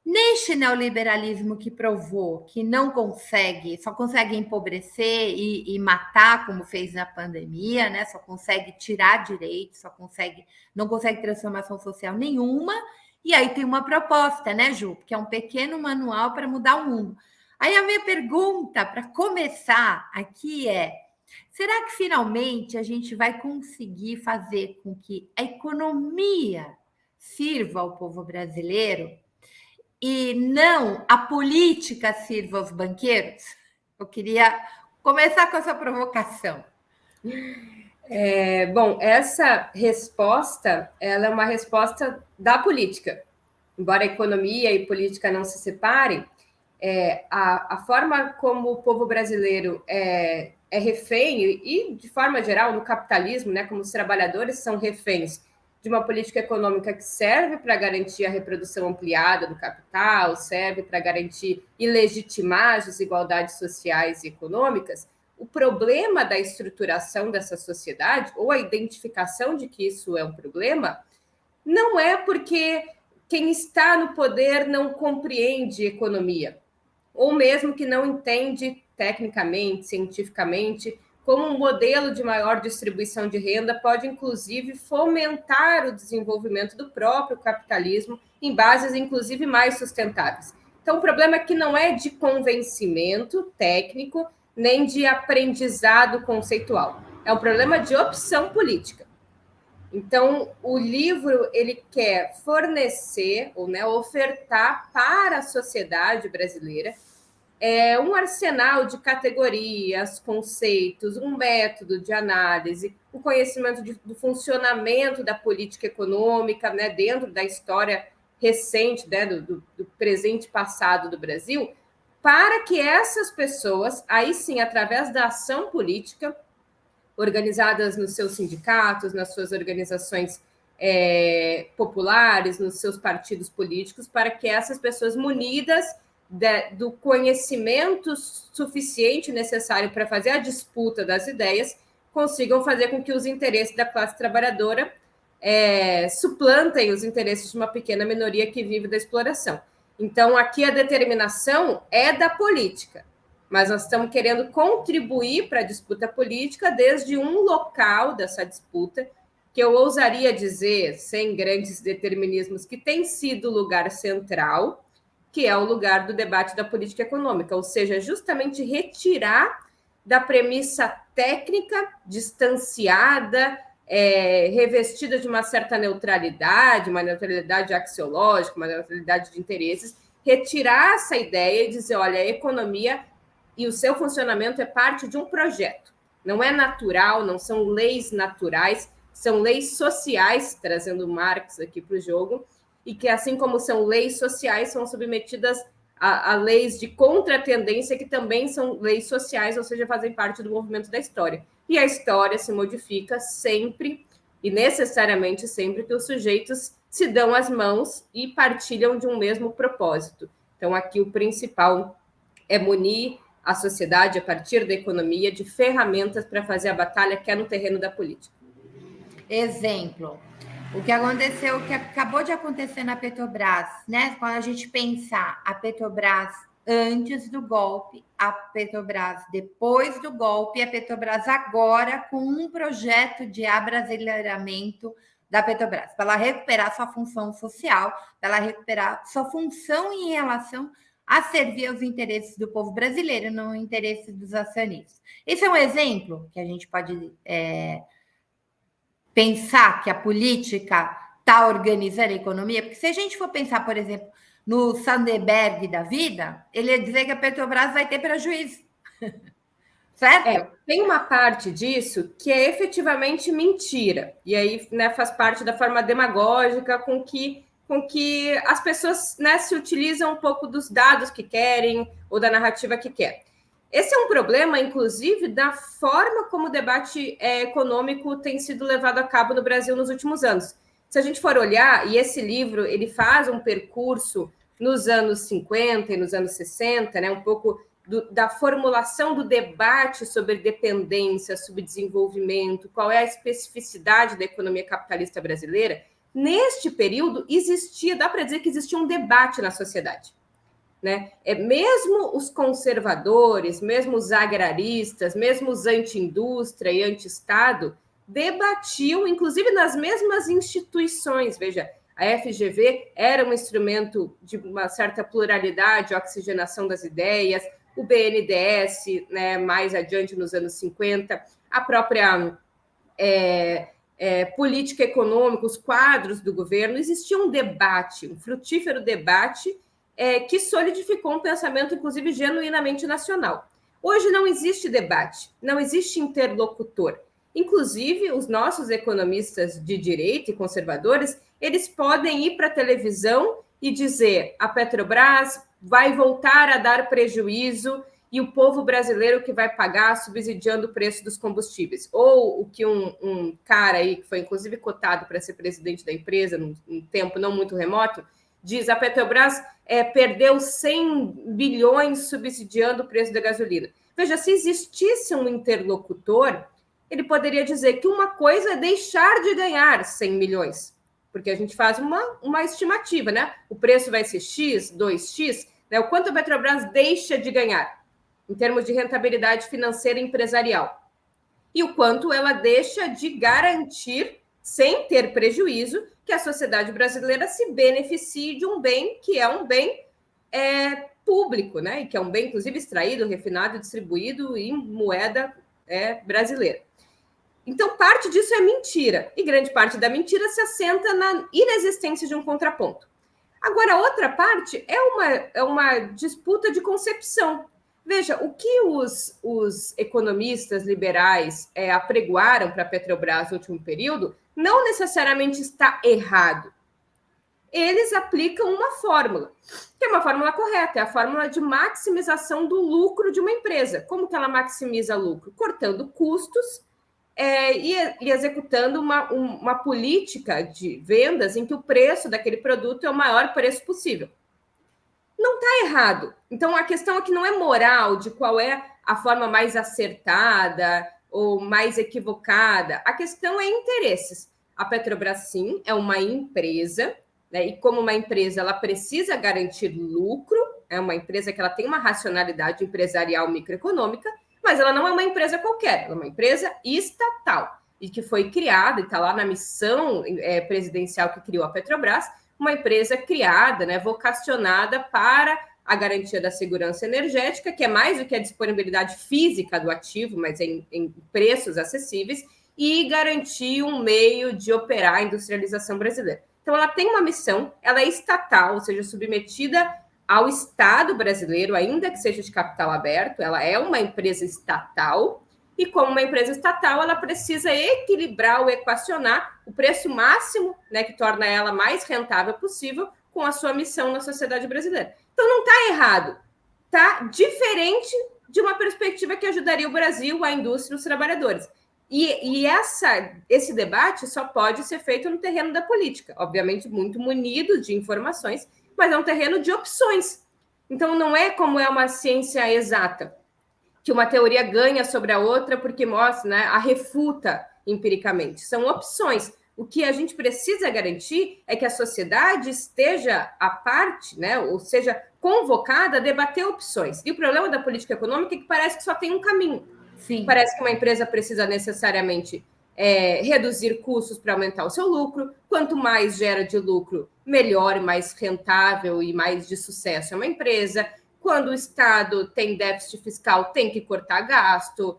neste neoliberalismo que provou que não consegue, só consegue empobrecer e matar, como fez na pandemia, né? Só consegue tirar direitos, não consegue transformação social nenhuma. E aí tem uma proposta, né, Ju? Que é um pequeno manual para mudar o mundo. Aí a minha pergunta, para começar aqui, será que finalmente a gente vai conseguir fazer com que a economia sirva ao povo brasileiro e não a política sirva aos banqueiros? Eu queria começar com essa provocação. Bom, essa resposta, ela é uma resposta da política. Embora a economia e política não se separem, a forma como o povo brasileiro é refém, e de forma geral no capitalismo, né, como os trabalhadores são reféns de uma política econômica que serve para garantir a reprodução ampliada do capital, serve para garantir e legitimar as desigualdades sociais e econômicas. O problema da estruturação dessa sociedade, ou a identificação de que isso é um problema, não é porque quem está no poder não compreende economia. ou mesmo que não entende tecnicamente, cientificamente, como um modelo de maior distribuição de renda pode, inclusive, fomentar o desenvolvimento do próprio capitalismo em bases, inclusive, mais sustentáveis. Então, o problema é que não é de convencimento técnico, nem de aprendizado conceitual. É um problema de opção política. Então, o livro ele quer fornecer, ou ofertar para a sociedade brasileira um arsenal de categorias, conceitos, um método de análise, o conhecimento do funcionamento da política econômica, dentro da história recente, do presente e passado do Brasil, para que essas pessoas, aí sim, através da ação política, organizadas nos seus sindicatos, nas suas organizações populares, nos seus partidos políticos, para que essas pessoas munidas do conhecimento suficiente necessário para fazer a disputa das ideias, consigam fazer com que os interesses da classe trabalhadora suplantem os interesses de uma pequena minoria que vive da exploração. Então, aqui a determinação é da política, mas nós estamos querendo contribuir para a disputa política desde um local dessa disputa, que eu ousaria dizer, sem grandes determinismos, que tem sido o lugar central, que é o lugar do debate da política econômica, ou seja, justamente retirar da premissa técnica, distanciada, revestida de uma certa neutralidade, uma neutralidade axiológica, uma neutralidade de interesses, retirar essa ideia e dizer, olha, a economia e o seu funcionamento é parte de um projeto. Não é natural, não são leis naturais, são leis sociais, trazendo Marx aqui para o jogo, e que, assim como são leis sociais, são submetidas a leis de contratendência, que também são leis sociais, ou seja, fazem parte do movimento da história. E a história se modifica sempre, e necessariamente sempre, que os sujeitos se dão as mãos e partilham de um mesmo propósito. Então, aqui o principal é munir a sociedade, a partir da economia, de ferramentas para fazer a batalha que é no terreno da política. Exemplo, o que aconteceu, o que acabou de acontecer na Petrobras, Quando a gente pensar a Petrobras antes do golpe, a Petrobras depois do golpe, a Petrobras agora com um projeto de abrasileiramento da Petrobras, para ela recuperar sua função social, para ela recuperar sua função em relação a servir aos interesses do povo brasileiro, não os interesses dos acionistas. Esse é um exemplo que a gente pode pensar que a política está organizando a economia, porque se a gente for pensar, por exemplo, no Sanderberg da vida, ele ia dizer que a Petrobras vai ter prejuízo. Certo? Tem uma parte disso que é efetivamente mentira, e aí faz parte da forma demagógica com que as pessoas se utilizam um pouco dos dados que querem ou da narrativa que quer. Esse é um problema, inclusive, da forma como o debate econômico tem sido levado a cabo no Brasil nos últimos anos. Se a gente for olhar, e esse livro ele faz um percurso nos anos 50 e nos anos 60, um pouco da formulação do debate sobre dependência, subdesenvolvimento, qual é a especificidade da economia capitalista brasileira. Neste período, dá para dizer que existia um debate na sociedade. Mesmo os conservadores, mesmo os agraristas, mesmo os anti-indústria e anti-Estado, debatiam, inclusive nas mesmas instituições. Veja, a FGV era um instrumento de uma certa pluralidade, oxigenação das ideias, o BNDES, mais adiante nos anos 50, a própria política econômica, os quadros do governo, existia um debate, um frutífero debate, que solidificou um pensamento, inclusive, genuinamente nacional. Hoje não existe debate, não existe interlocutor. Inclusive, os nossos economistas de direita e conservadores, eles podem ir para a televisão e dizer a Petrobras vai voltar a dar prejuízo e o povo brasileiro que vai pagar subsidiando o preço dos combustíveis. Ou o que um cara aí, que foi inclusive cotado para ser presidente da empresa num tempo não muito remoto, diz a Petrobras perdeu 100 bilhões subsidiando o preço da gasolina. Veja, se existisse um interlocutor, ele poderia dizer que uma coisa é deixar de ganhar 100 milhões, porque a gente faz uma estimativa, O preço vai ser X, 2X, né? O quanto a Petrobras deixa de ganhar em termos de rentabilidade financeira e empresarial. E o quanto ela deixa de garantir, sem ter prejuízo, que a sociedade brasileira se beneficie de um bem que é um bem público, né? E que é um bem, inclusive, extraído, refinado e distribuído em moeda brasileira. Então, parte disso é mentira. E grande parte da mentira se assenta na inexistência de um contraponto. Agora, a outra parte é uma disputa de concepção. Veja, o que os economistas liberais apregoaram para a Petrobras no último período não necessariamente está errado. Eles aplicam uma fórmula, que é uma fórmula correta, é a fórmula de maximização do lucro de uma empresa. Como que ela maximiza lucro? Cortando custos e executando uma política de vendas em que o preço daquele produto é o maior preço possível. Não está errado. Então, a questão aqui não é moral de qual é a forma mais acertada ou mais equivocada. A questão é interesses. A Petrobras, sim, é uma empresa, né? E como uma empresa, ela precisa garantir lucro, é uma empresa que ela tem uma racionalidade empresarial microeconômica, mas ela não é uma empresa qualquer, ela é uma empresa estatal e que foi criada, e está lá na missão presidencial que criou a Petrobras, uma empresa criada, né, vocacionada para a garantia da segurança energética, que é mais do que a disponibilidade física do ativo, mas em preços acessíveis, e garantir um meio de operar a industrialização brasileira. Então, ela tem uma missão, ela é estatal, ou seja, submetida ao Estado brasileiro, ainda que seja de capital aberto, ela é uma empresa estatal, e como uma empresa estatal, ela precisa equilibrar ou equacionar o preço máximo, né, que torna ela mais rentável possível, com a sua missão na sociedade brasileira. Então, não está errado, está diferente de uma perspectiva que ajudaria o Brasil, a indústria e os trabalhadores. E esse debate só pode ser feito no terreno da política, obviamente muito munido de informações, mas é um terreno de opções. Então, não é como é uma ciência exata, que uma teoria ganha sobre a outra porque mostra, né, a refuta empiricamente. São opções. O que a gente precisa garantir é que a sociedade esteja à parte, né, ou seja, convocada a debater opções. E o problema da política econômica é que parece que só tem um caminho. Sim. Parece que uma empresa precisa necessariamente reduzir custos para aumentar o seu lucro. Quanto mais gera de lucro, melhor, mais rentável e mais de sucesso é uma empresa. Quando o Estado tem déficit fiscal, tem que cortar gasto.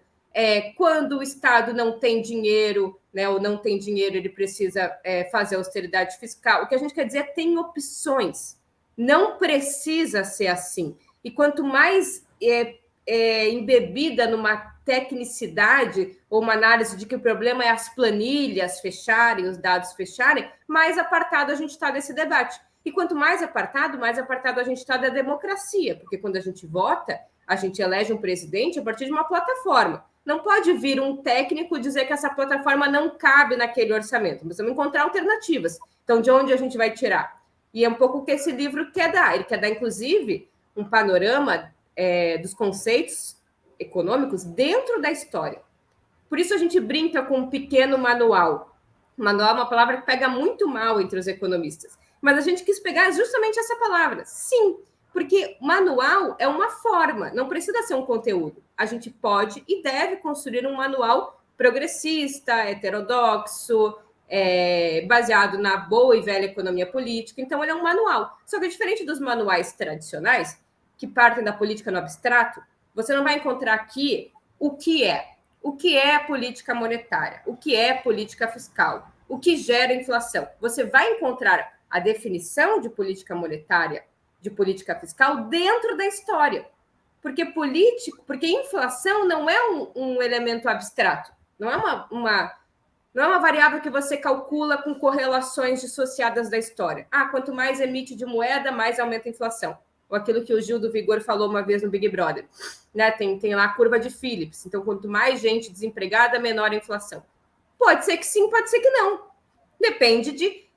Quando o Estado não tem dinheiro, né, ou não tem dinheiro, ele precisa fazer austeridade fiscal. O que a gente quer dizer é que tem opções. Não precisa ser assim. E quanto mais embebida numa tecnicidade ou uma análise de que o problema é as planilhas fecharem, os dados fecharem, mais apartado a gente está desse debate. E quanto mais apartado a gente está da democracia, porque quando a gente vota, a gente elege um presidente a partir de uma plataforma. Não pode vir um técnico dizer que essa plataforma não cabe naquele orçamento. Precisamos encontrar alternativas. Então, de onde a gente vai tirar? E é um pouco o que esse livro quer dar. Ele quer dar, inclusive, um panorama dos conceitos econômicos dentro da história. Por isso a gente brinca com um pequeno manual. Manual é uma palavra que pega muito mal entre os economistas. Mas a gente quis pegar justamente essa palavra. Sim, porque manual é uma forma, não precisa ser um conteúdo. A gente pode e deve construir um manual progressista, heterodoxo, baseado na boa e velha economia política. Então, ele é um manual. Só que diferente dos manuais tradicionais, que partem da política no abstrato, você não vai encontrar aqui o que é política monetária, o que é política fiscal, o que gera inflação. Você vai encontrar a definição de política monetária, de política fiscal dentro da história. Porque inflação não é um elemento abstrato, não é uma variável que você calcula com correlações dissociadas da história. Quanto mais emite de moeda, mais aumenta a inflação. Ou aquilo que o Gil do Vigor falou uma vez no Big Brother. Né? Tem lá a curva de Phillips. Então, quanto mais gente desempregada, menor a inflação. Pode ser que sim, pode ser que não. Depende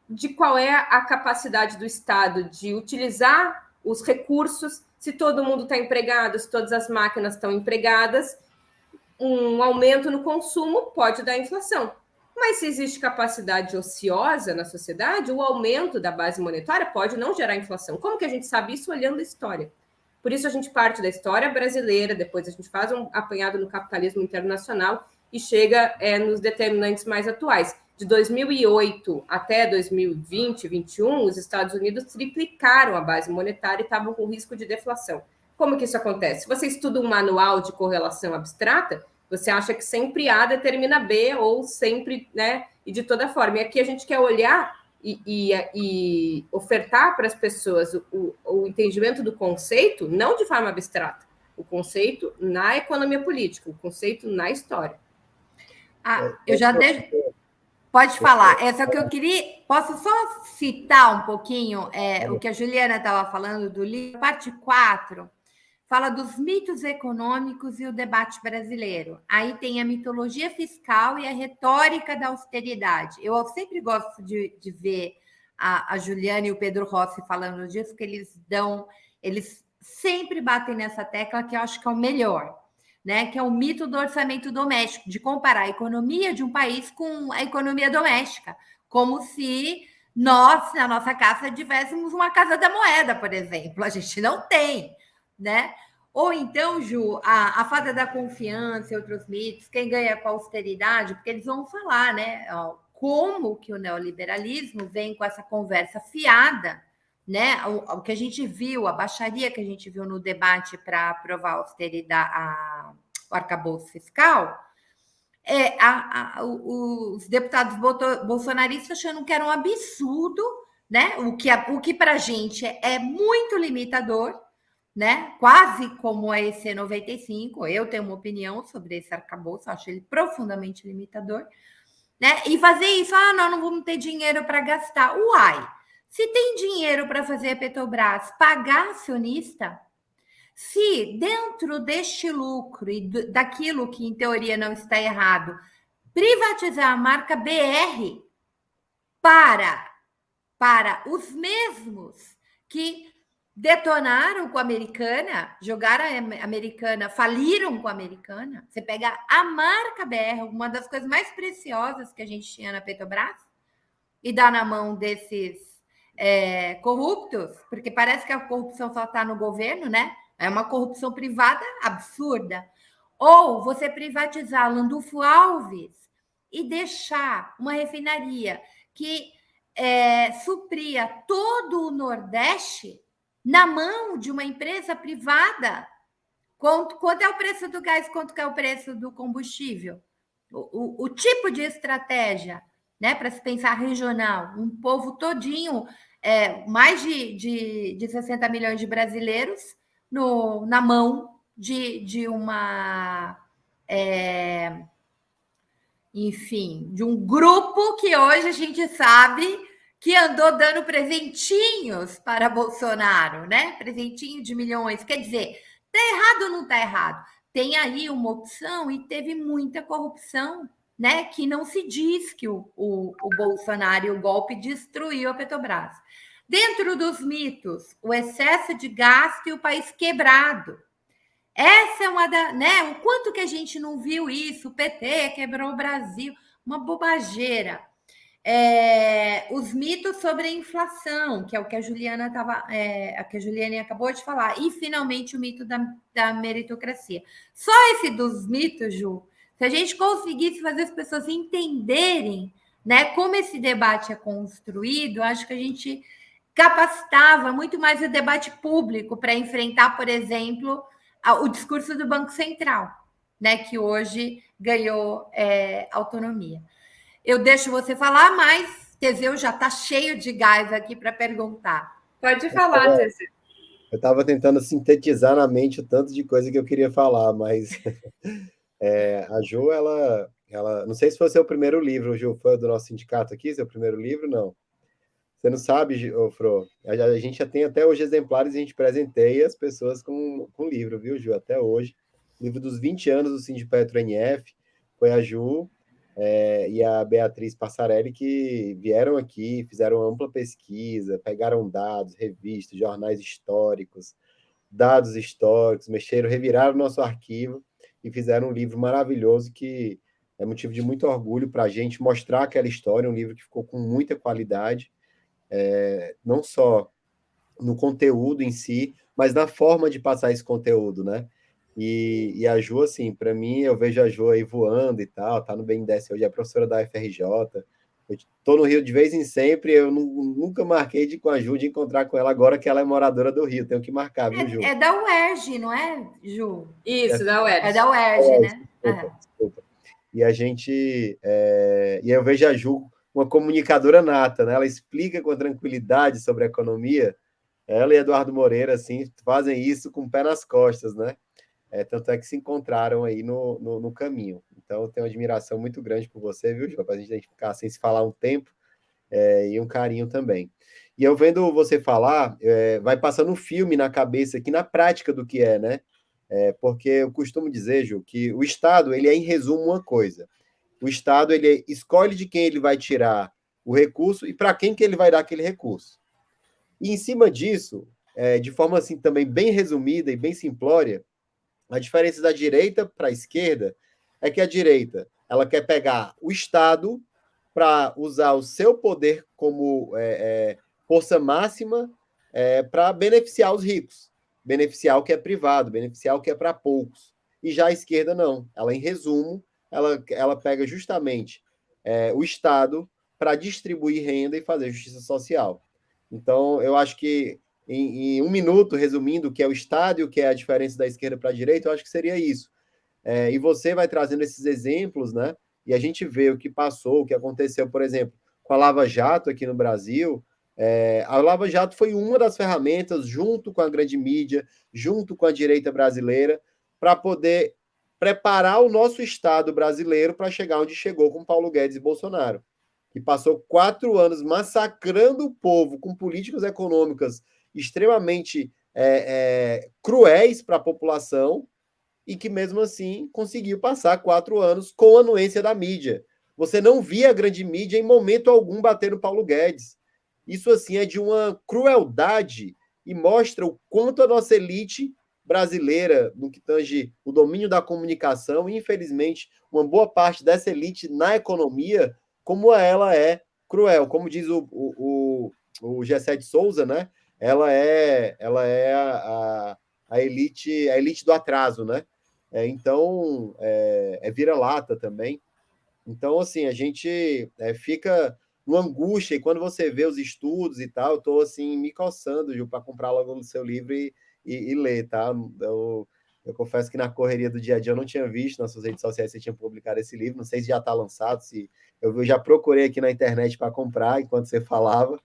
de qual é a capacidade do Estado de utilizar os recursos. Se todo mundo está empregado, se todas as máquinas estão empregadas, um aumento no consumo pode dar inflação. Mas se existe capacidade ociosa na sociedade, o aumento da base monetária pode não gerar inflação. Como que a gente sabe isso? Olhando a história. Por isso a gente parte da história brasileira, depois a gente faz um apanhado no capitalismo internacional e chega nos determinantes mais atuais. De 2008 até 2020, 2021, os Estados Unidos triplicaram a base monetária e estavam com risco de deflação. Como que isso acontece? Se você estuda um manual de correlação abstrata, você acha que sempre A determina B, ou sempre, né? E de toda forma. E aqui a gente quer olhar e ofertar para as pessoas o entendimento do conceito, não de forma abstrata, o conceito na economia política, o conceito na história. Eu já deixo... Pode falar. É só que eu queria... Posso só citar um pouquinho o que a Juliana estava falando do livro, parte 4, fala dos mitos econômicos e o debate brasileiro. Aí tem a mitologia fiscal e a retórica da austeridade. Eu sempre gosto de ver a Juliana e o Pedro Rossi falando disso, que eles sempre batem nessa tecla que eu acho que é o melhor, né? Que é o mito do orçamento doméstico, de comparar a economia de um país com a economia doméstica, como se nós, na nossa casa, tivéssemos uma casa da moeda, por exemplo. A gente não tem, né? Ou então, Ju, a fada da confiança e outros mitos, quem ganha com a austeridade, porque eles vão falar, né? Como que o neoliberalismo vem com essa conversa fiada, né? O que a gente viu, a baixaria que a gente viu no debate para aprovar a austeridade, o arcabouço fiscal, os deputados bolsonaristas achando que era um absurdo, né? O que para a gente é muito limitador, né? Quase como a EC 95. Eu tenho uma opinião sobre esse arcabouço, acho ele profundamente limitador, né? E fazer isso, não vamos ter dinheiro para gastar. Uai, se tem dinheiro para fazer a Petrobras pagar acionista, se dentro deste lucro e daquilo que em teoria não está errado, privatizar a marca BR para os mesmos que detonaram com a Americana, jogaram a Americana, faliram com a Americana. Você pega a marca BR, uma das coisas mais preciosas que a gente tinha na Petrobras, e dá na mão desses corruptos, porque parece que a corrupção só está no governo, né? É uma corrupção privada absurda. Ou você privatizar Landulfo Alves e deixar uma refinaria que supria todo o Nordeste na mão de uma empresa privada. Quanto é o preço do gás, quanto é o preço do combustível? O tipo de estratégia, né, para se pensar regional, um povo todinho, mais de 60 milhões de brasileiros na mão de uma... enfim, de um grupo que hoje a gente sabe que andou dando presentinhos para Bolsonaro, né? Presentinho de milhões. Quer dizer, tá errado ou não tá errado? Tem aí uma opção e teve muita corrupção, né? Que não se diz que o Bolsonaro e o golpe destruiu a Petrobras. Dentro dos mitos, o excesso de gasto e o país quebrado. Essa é uma da, né? O quanto que a gente não viu isso? O PT quebrou o Brasil, uma bobageira. Os mitos sobre a inflação, que é o que a Juliana que a Juliana acabou de falar, e finalmente o mito da meritocracia. Só esse dos mitos, Ju, se a gente conseguisse fazer as pessoas entenderem, né, como esse debate é construído, acho que a gente capacitava muito mais o debate público para enfrentar, por exemplo, o discurso do Banco Central, né, que hoje ganhou autonomia. Eu deixo você falar, mas Teseu já está cheio de gás aqui para perguntar. Pode falar, Teseu. Eu estava tentando sintetizar na mente o tanto de coisa que eu queria falar, mas a Ju, ela... Não sei se foi o seu primeiro livro, Ju, foi do nosso sindicato aqui, seu primeiro livro? Não. Você não sabe, Fro? A gente já tem até hoje exemplares e a gente presenteia as pessoas com livro, viu, Ju? Até hoje. Livro dos 20 anos do Sindipetro NF, foi a Ju e a Beatriz Passarelli que vieram aqui, fizeram ampla pesquisa, pegaram dados, revistas, jornais históricos, dados históricos, reviraram nosso arquivo e fizeram um livro maravilhoso que é motivo de muito orgulho para a gente mostrar aquela história, um livro que ficou com muita qualidade, não só no conteúdo em si, mas na forma de passar esse conteúdo, né? E a Ju, assim, para mim, eu vejo a Ju aí voando e tal, tá no BNDES hoje, é professora da UFRJ. Eu tô no Rio de vez em sempre, eu nunca marquei com a Ju de encontrar com ela agora que ela é moradora do Rio. Tenho que marcar, viu, Ju? É da UERJ, não é, Ju? Isso, da UERJ. É da UERJ, né? Desculpa. E a gente. E eu vejo a Ju uma comunicadora nata, né? Ela explica com tranquilidade sobre a economia. Ela e Eduardo Moreira, assim, fazem isso com o pé nas costas, né? Tanto é que se encontraram aí no caminho. Então, eu tenho uma admiração muito grande por você, viu, Ju? Para a gente ficar sem se falar um tempo, e um carinho também. E eu vendo você falar, vai passando um filme na cabeça aqui, na prática do que é, né? Porque eu costumo dizer, Ju, que o Estado, ele é, em resumo, uma coisa. O Estado, ele escolhe de quem ele vai tirar o recurso e para quem que ele vai dar aquele recurso. E em cima disso, de forma assim também bem resumida e bem simplória, a diferença da direita para a esquerda é que a direita ela quer pegar o Estado para usar o seu poder como força máxima para beneficiar os ricos, beneficiar o que é privado, beneficiar o que é para poucos. E já a esquerda não. Ela, em resumo, ela pega justamente o Estado para distribuir renda e fazer justiça social. Então, eu acho que em um minuto, resumindo o que é o Estado e o que é a diferença da esquerda para a direita, eu acho que seria isso. E você vai trazendo esses exemplos, né? E a gente vê o que passou, o que aconteceu, por exemplo, com a Lava Jato aqui no Brasil. A Lava Jato foi uma das ferramentas, junto com a grande mídia, junto com a direita brasileira, para poder preparar o nosso Estado brasileiro para chegar onde chegou com Paulo Guedes e Bolsonaro, que passou 4 anos massacrando o povo com políticas econômicas extremamente cruéis para a população, e que mesmo assim conseguiu passar 4 anos com a anuência da mídia. Você não via a grande mídia em momento algum bater no Paulo Guedes. Isso assim é de uma crueldade e mostra o quanto a nossa elite brasileira, no que tange o domínio da comunicação, e infelizmente uma boa parte dessa elite na economia, como ela é cruel. Como diz o Gessé de Souza, né? Ela é a elite do atraso, né? Então, vira-lata também. Então, assim, a gente fica numa angústia, e quando você vê os estudos e tal, eu estou, assim, me coçando, Ju, para comprar logo o seu livro e ler, tá? Eu confesso que na correria do dia a dia eu não tinha visto nas suas redes sociais você tinha publicado esse livro, não sei se já está lançado, se eu já procurei aqui na internet para comprar enquanto você falava.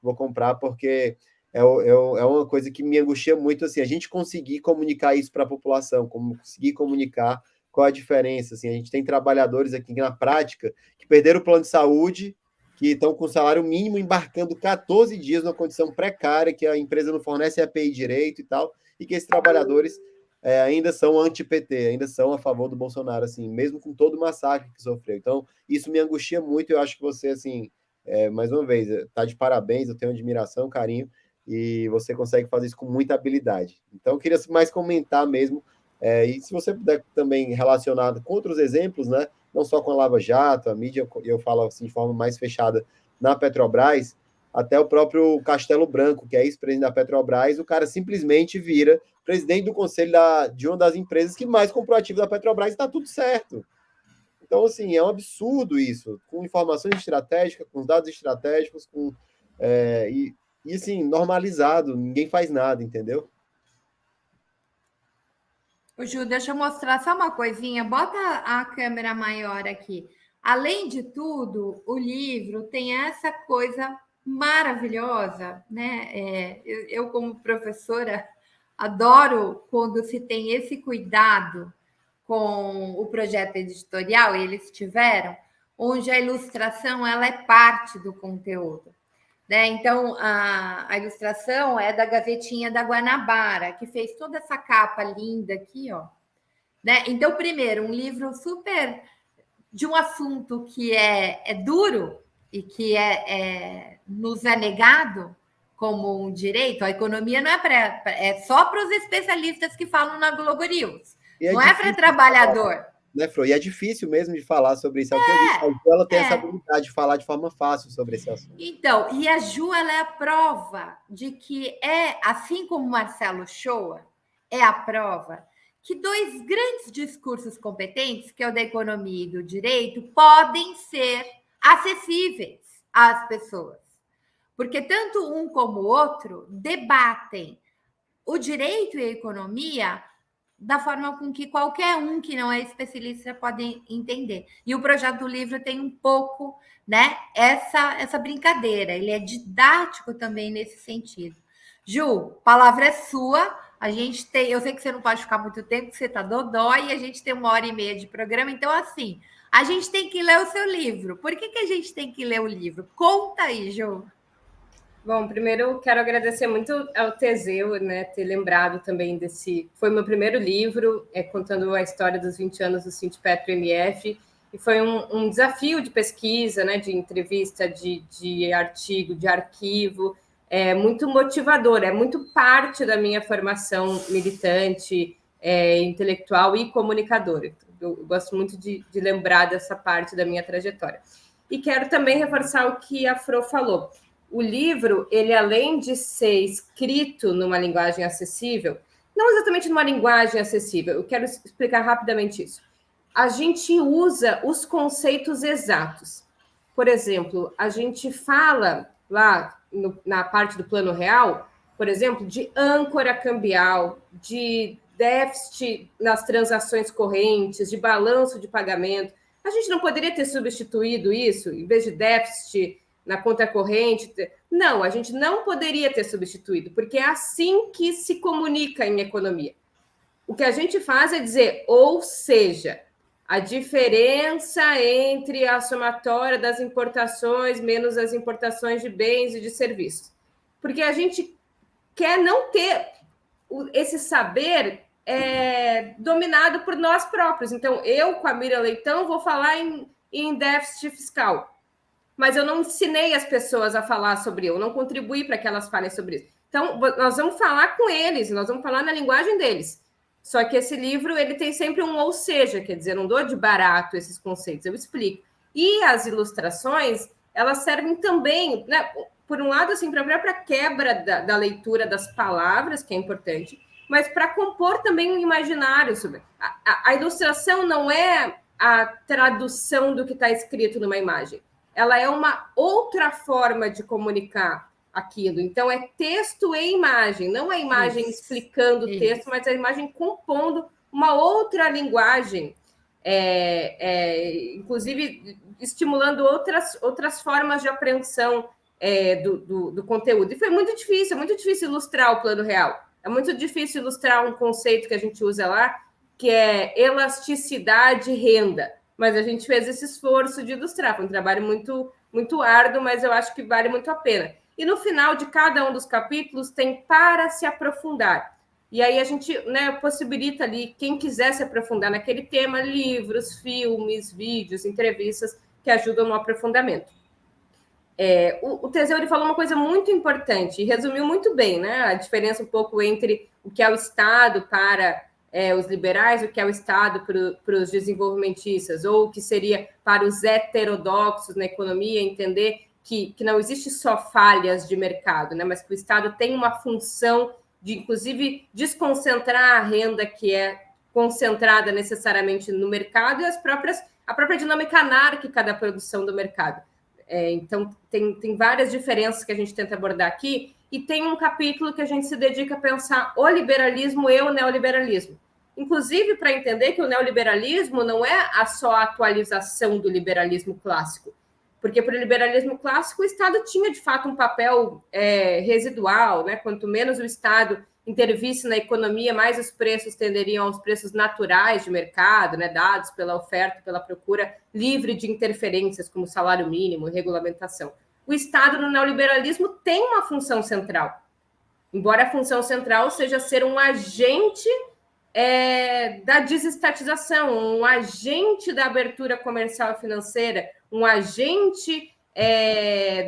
Vou comprar porque é uma coisa que me angustia muito, assim, a gente conseguir comunicar isso para a população, como conseguir comunicar qual a diferença, assim, a gente tem trabalhadores aqui na prática que perderam o plano de saúde, que estão com salário mínimo embarcando 14 dias numa condição precária, que a empresa não fornece EPI direito e tal, e que esses trabalhadores ainda são anti-PT, ainda são a favor do Bolsonaro, assim, mesmo com todo o massacre que sofreu. Então, isso me angustia muito, eu acho que você, assim, mais uma vez, tá de parabéns, eu tenho admiração, carinho, e você consegue fazer isso com muita habilidade. Então, eu queria mais comentar mesmo, e se você puder também relacionar com outros exemplos, né, não só com a Lava Jato, a mídia, eu falo assim de forma mais fechada na Petrobras, até o próprio Castelo Branco, que é ex-presidente da Petrobras, o cara simplesmente vira presidente do conselho de uma das empresas que mais comprou ativo da Petrobras, e está tudo certo. Então, assim, é um absurdo isso, com informações estratégicas, com os dados estratégicos, e assim, normalizado, ninguém faz nada, entendeu? Ô, Ju, deixa eu mostrar só uma coisinha, bota a câmera maior aqui. Além de tudo, o livro tem essa coisa maravilhosa, né? Eu, como professora, adoro quando se tem esse cuidado com o projeto editorial, eles tiveram, onde a ilustração ela é parte do conteúdo. Né? Então, a ilustração é da Gavetinha da Guanabara, que fez toda essa capa linda aqui, ó. Né? Então, primeiro, um livro super de um assunto que é duro e que nos é negado como um direito. A economia não é só para os especialistas que falam na Globo News. Não é para trabalhador. né, Fro? E é difícil mesmo de falar sobre isso. É o que eu disse. A Ju, ela tem essa habilidade de falar de forma fácil sobre esse assunto. Então, e a Ju, ela é a prova de que assim como Marcelo Shoa, é a prova que dois grandes discursos competentes, que é o da economia e do direito, podem ser acessíveis às pessoas. Porque tanto um como o outro debatem o direito e a economia da forma com que qualquer um que não é especialista pode entender. E o projeto do livro tem um pouco, né, essa brincadeira. Ele é didático também nesse sentido. Ju, a palavra é sua. A gente tem, eu sei que você não pode ficar muito tempo, porque você está dodói, e a gente tem 1h30 de programa. Então, assim, a gente tem que ler o seu livro. Por que a gente tem que ler o livro? Conta aí, Ju. Bom, primeiro eu quero agradecer muito ao Teseu, né, ter lembrado também desse... Foi meu primeiro livro, contando a história dos 20 anos do Sindipetro MF, e foi um desafio de pesquisa, né, de entrevista, de artigo, de arquivo, muito motivador, é muito parte da minha formação militante, intelectual e comunicadora. Eu gosto muito de lembrar dessa parte da minha trajetória. E quero também reforçar o que a Fro falou. O livro, ele além de ser escrito numa linguagem acessível, não exatamente numa linguagem acessível, eu quero explicar rapidamente isso. A gente usa os conceitos exatos. Por exemplo, a gente fala lá na parte do plano real, por exemplo, de âncora cambial, de déficit nas transações correntes, de balanço de pagamento. A gente não poderia ter substituído isso, em vez de déficit na conta corrente? Não, a gente não poderia ter substituído, porque é assim que se comunica em economia. O que a gente faz é dizer, ou seja, a diferença entre a somatória das importações menos as importações de bens e de serviços. Porque a gente quer não ter esse saber dominado por nós próprios. Então, eu, com a Miriam Leitão, vou falar em déficit fiscal, mas eu não ensinei as pessoas a falar sobre eu não contribuí para que elas falem sobre isso. Então, nós vamos falar com eles, nós vamos falar na linguagem deles. Só que esse livro, ele tem sempre um ou seja, quer dizer, não dou de barato esses conceitos, eu explico. E as ilustrações, elas servem também, né, por um lado, assim, para a quebra da leitura das palavras, que é importante, mas para compor também um imaginário sobre... A ilustração não é a tradução do que está escrito numa imagem. Ela é uma outra forma de comunicar aquilo. Então, é texto e imagem, não a imagem explicando o texto, mas a imagem compondo uma outra linguagem, inclusive estimulando outras formas de apreensão do conteúdo. E foi muito difícil ilustrar o plano real. É muito difícil ilustrar um conceito que a gente usa lá, que é elasticidade e renda. Mas a gente fez esse esforço de ilustrar. Foi um trabalho muito, muito árduo, mas eu acho que vale muito a pena. E no final de cada um dos capítulos tem para se aprofundar. E aí a gente, né, possibilita ali, quem quiser se aprofundar naquele tema, livros, filmes, vídeos, entrevistas que ajudam no aprofundamento. O Teseu ele falou uma coisa muito importante e resumiu muito bem, né, a diferença um pouco entre o que é o Estado para... os liberais, o que é o Estado para os desenvolvimentistas, ou o que seria para os heterodoxos na economia, entender que não existe só falhas de mercado, né? Mas que o Estado tem uma função de, inclusive, desconcentrar a renda que é concentrada necessariamente no mercado e a própria dinâmica anárquica da produção do mercado. Então, tem várias diferenças que a gente tenta abordar aqui, e tem um capítulo que a gente se dedica a pensar o liberalismo e o neoliberalismo. Inclusive, para entender que o neoliberalismo não é só a atualização do liberalismo clássico, porque para o liberalismo clássico o Estado tinha, de fato, um papel residual, né? Quanto menos o Estado intervisse na economia, mais os preços tenderiam aos preços naturais de mercado, né? Dados pela oferta, pela procura, livre de interferências como salário mínimo e regulamentação. O Estado no neoliberalismo tem uma função central, embora a função central seja ser um agente da desestatização, um agente da abertura comercial e financeira, um agente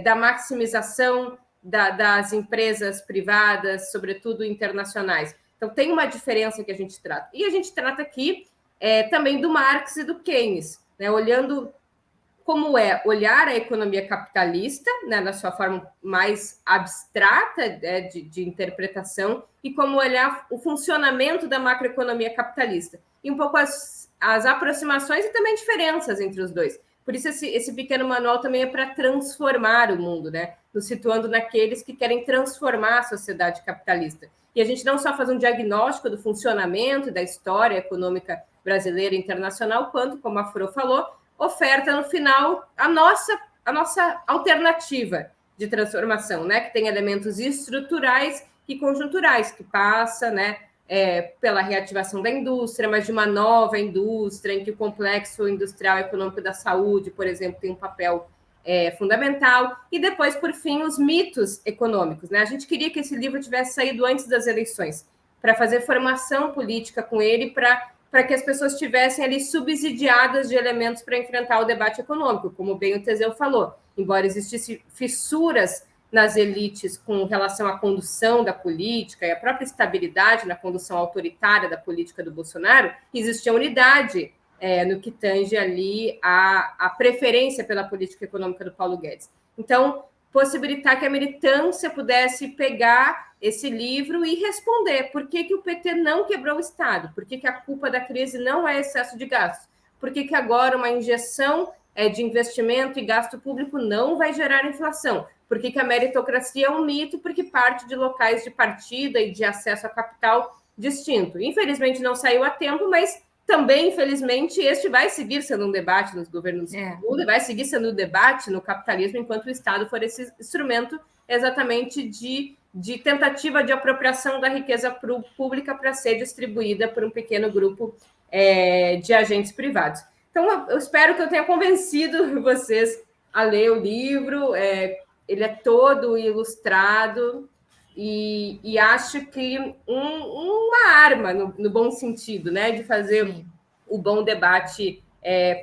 da maximização das empresas privadas, sobretudo internacionais. Então, tem uma diferença que a gente trata. E a gente trata aqui também do Marx e do Keynes, né? Olhando como é olhar a economia capitalista, né, na sua forma mais abstrata, né, de interpretação, e como olhar o funcionamento da macroeconomia capitalista. E um pouco as aproximações e também diferenças entre os dois. Por isso, esse pequeno manual também é para transformar o mundo, né? Nos situando naqueles que querem transformar a sociedade capitalista. E a gente não só faz um diagnóstico do funcionamento da história econômica brasileira e internacional, quanto, como a Fro falou, oferta no final a nossa alternativa de transformação, né? Que tem elementos estruturais e conjunturais, que passa, né, pela reativação da indústria, mas de uma nova indústria em que o complexo industrial e econômico da saúde, por exemplo, tem um papel fundamental, e depois, por fim, os mitos econômicos, né? A gente queria que esse livro tivesse saído antes das eleições, para fazer formação política com ele, para que as pessoas tivessem ali subsidiadas de elementos para enfrentar o debate econômico, como bem o Teseu falou. Embora existissem fissuras nas elites com relação à condução da política e a própria estabilidade na condução autoritária da política do Bolsonaro, existia unidade no que tange ali a preferência pela política econômica do Paulo Guedes. Então, possibilitar que a militância pudesse pegar esse livro e responder por que o PT não quebrou o Estado, por que a culpa da crise não é excesso de gastos, por que agora uma injeção de investimento e gasto público não vai gerar inflação, por que a meritocracia é um mito, porque parte de locais de partida e de acesso a capital distinto. Infelizmente não saiu a tempo, mas também, infelizmente, este vai seguir sendo um debate nos governos do mundo, vai seguir sendo um debate no capitalismo, enquanto o Estado for esse instrumento exatamente de tentativa de apropriação da riqueza pública para ser distribuída por um pequeno grupo de agentes privados. Então, eu espero que eu tenha convencido vocês a ler o livro. Ele é todo ilustrado e acho que uma arma, no bom sentido, né, de fazer o bom debate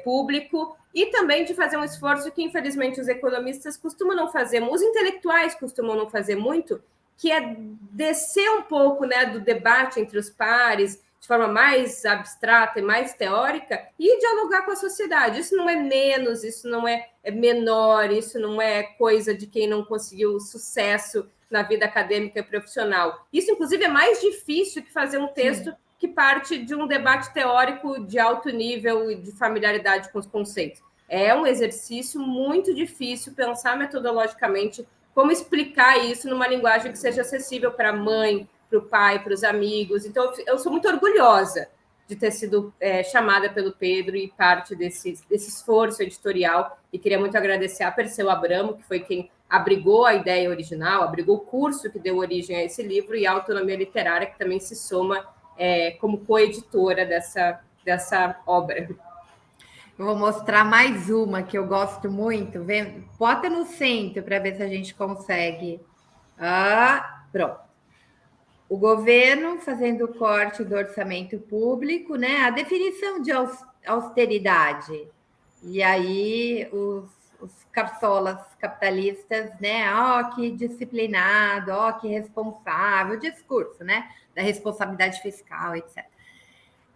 público e também de fazer um esforço que, infelizmente, os economistas costumam não fazer, os intelectuais costumam não fazer muito, que é descer um pouco, né, do debate entre os pares, de forma mais abstrata e mais teórica, e dialogar com a sociedade. Isso não é menos, isso não é menor, isso não é coisa de quem não conseguiu sucesso na vida acadêmica e profissional. Isso, inclusive, é mais difícil que fazer um texto que parte de um debate teórico de alto nível e de familiaridade com os conceitos. É um exercício muito difícil pensar metodologicamente como explicar isso numa linguagem que seja acessível para a mãe, para o pai, para os amigos. Então, eu sou muito orgulhosa de ter sido chamada pelo Pedro e parte desse esforço editorial, e queria muito agradecer a Perseu Abramo, que foi quem abrigou a ideia original, abrigou o curso que deu origem a esse livro, e a Autonomia Literária, que também se soma como coeditora dessa obra. Eu vou mostrar mais uma que eu gosto muito. Bota no centro para ver se a gente consegue. Pronto. O governo fazendo o corte do orçamento público, né? A definição de austeridade. E aí os cartolas capitalistas, né? Que disciplinado, que responsável, o discurso, né? Da responsabilidade fiscal, etc.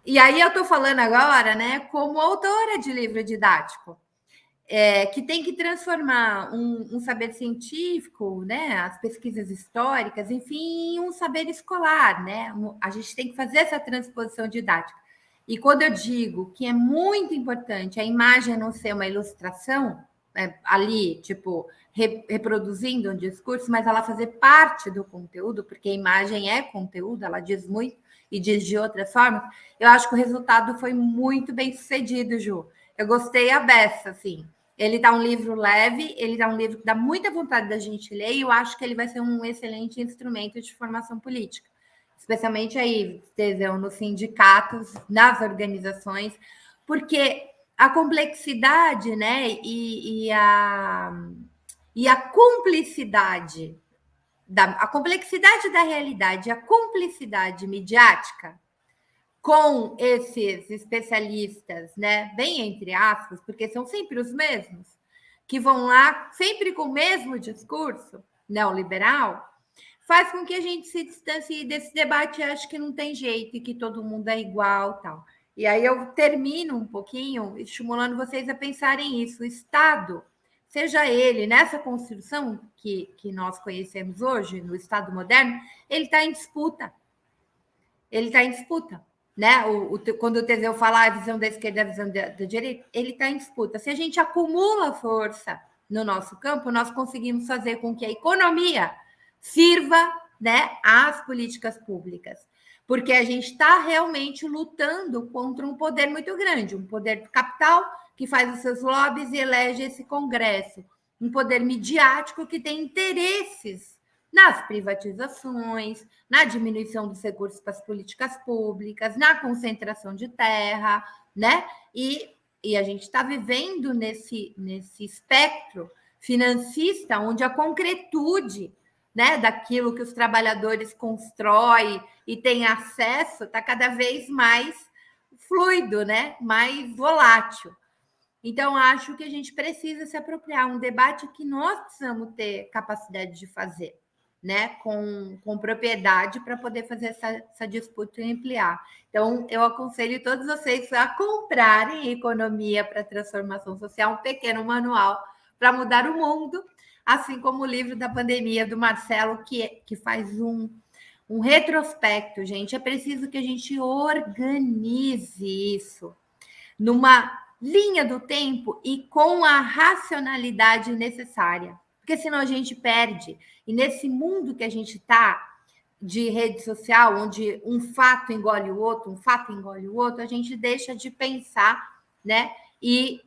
E aí eu estou falando agora, né, como autora de livro didático, que tem que transformar um saber científico, né, as pesquisas históricas, enfim, em um saber escolar, né? A gente tem que fazer essa transposição didática. E quando eu digo que é muito importante a imagem não ser uma ilustração, ali, tipo, reproduzindo um discurso, mas ela fazer parte do conteúdo, porque a imagem é conteúdo, ela diz muito e diz de outras formas, eu acho que o resultado foi muito bem sucedido, Ju. Eu gostei a beça, assim. Ele dá um livro leve, ele dá um livro que dá muita vontade da gente ler, e eu acho que ele vai ser um excelente instrumento de formação política. Especialmente aí, Teseu, nos sindicatos, nas organizações, porque a complexidade, né, e a cumplicidade a complexidade da realidade, a cumplicidade midiática com esses especialistas, né, bem entre aspas, porque são sempre os mesmos, que vão lá sempre com o mesmo discurso neoliberal, faz com que a gente se distancie desse debate e ache que não tem jeito e que todo mundo é igual, tal. E aí eu termino um pouquinho estimulando vocês a pensarem isso. O Estado, seja ele nessa construção que nós conhecemos hoje, no Estado moderno, ele está em disputa. Ele está em disputa. Né? Quando o Teseu fala a visão da esquerda e a visão da direita, ele está em disputa. Se a gente acumula força no nosso campo, nós conseguimos fazer com que a economia sirva, né, às políticas públicas. Porque a gente está realmente lutando contra um poder muito grande, um poder do capital que faz os seus lobbies e elege esse Congresso, um poder midiático que tem interesses nas privatizações, na diminuição dos recursos para as políticas públicas, na concentração de terra, né? E a gente está vivendo nesse espectro financista onde a concretude, né, daquilo que os trabalhadores constroem e têm acesso está cada vez mais fluido, né? Mais volátil. Então, acho que a gente precisa se apropriar, um debate que nós precisamos ter capacidade de fazer, né, com propriedade para poder fazer essa disputa e ampliar. Então, eu aconselho todos vocês a comprarem Economia para a Transformação Social, um pequeno manual para mudar o mundo, assim como o livro da pandemia do Marcelo, que faz um retrospecto, gente. É preciso que a gente organize isso numa linha do tempo e com a racionalidade necessária, porque senão a gente perde. E nesse mundo que a gente está, de rede social, onde um fato engole o outro, a gente deixa de pensar, né? E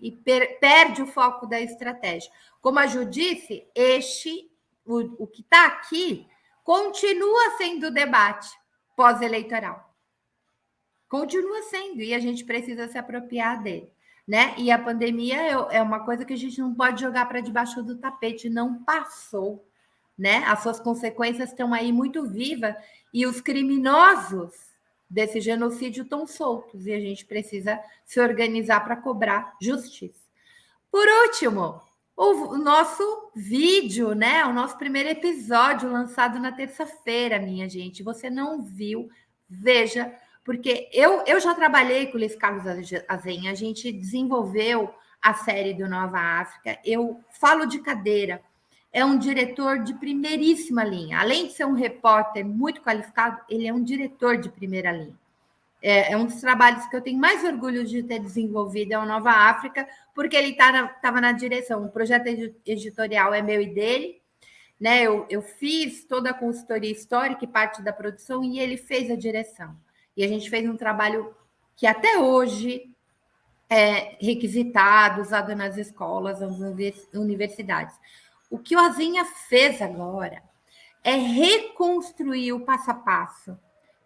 perde o foco da estratégia. Como a Ju disse, o que está aqui continua sendo o debate pós-eleitoral. Continua sendo, e a gente precisa se apropriar dele. Né? E a pandemia é uma coisa que a gente não pode jogar para debaixo do tapete, não passou, né? As suas consequências estão aí muito vivas e os criminosos desse genocídio estão soltos e a gente precisa se organizar para cobrar justiça. Por último, o nosso vídeo, né? O nosso primeiro episódio lançado na terça-feira, minha gente. Você não viu? Veja. Porque eu já trabalhei com o Luiz Carlos Azen, a gente desenvolveu a série do Nova África, eu falo de cadeira, é um diretor de primeiríssima linha, além de ser um repórter muito qualificado, ele é um diretor de primeira linha. É um dos trabalhos que eu tenho mais orgulho de ter desenvolvido, é o Nova África, porque ele estava na direção, o projeto editorial é meu e dele, né? Eu fiz toda a consultoria histórica e parte da produção, e ele fez a direção. E a gente fez um trabalho que até hoje é requisitado, usado nas escolas, nas universidades. O que o Azinha fez agora é reconstruir o passo a passo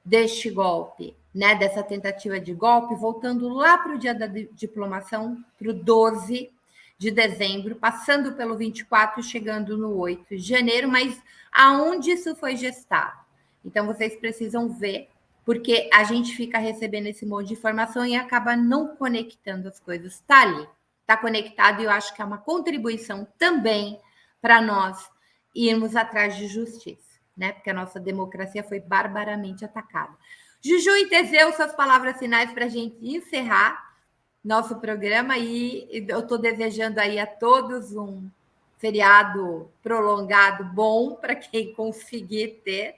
deste golpe, né, dessa tentativa de golpe, voltando lá para o dia da diplomação, para o 12 de dezembro, passando pelo 24 e chegando no 8 de janeiro, mas aonde isso foi gestado? Então, vocês precisam ver, porque a gente fica recebendo esse monte de informação e acaba não conectando as coisas. Está ali, está conectado, e eu acho que é uma contribuição também para nós irmos atrás de justiça, né? Porque a nossa democracia foi barbaramente atacada. Juju e Teseu, suas palavras finais para a gente encerrar nosso programa, e eu estou desejando aí a todos um feriado prolongado bom para quem conseguir ter,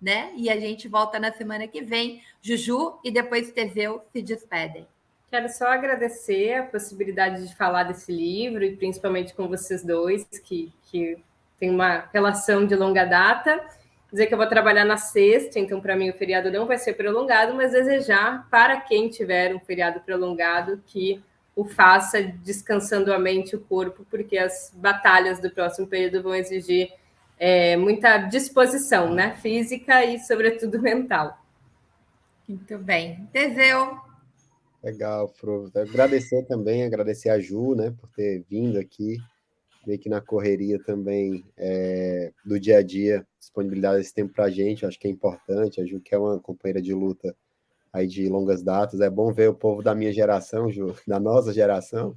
né? E a gente volta na semana que vem. Juju e depois Teseu se despedem. Quero só agradecer a possibilidade de falar desse livro, e principalmente com vocês dois, que tem uma relação de longa data. Dizer que eu vou trabalhar na sexta, então para mim o feriado não vai ser prolongado, mas desejar para quem tiver um feriado prolongado que o faça descansando a mente e o corpo, porque as batalhas do próximo período vão exigir muita disposição, né? Física e, sobretudo, mental. Muito bem. Teseu. Legal, Fro. Agradecer a Ju, né, por ter vindo aqui, meio que na correria também do dia a dia, disponibilidade desse tempo para a gente, acho que é importante. A Ju, que é uma companheira de luta aí de longas datas, é bom ver o povo da minha geração, Ju, da nossa geração,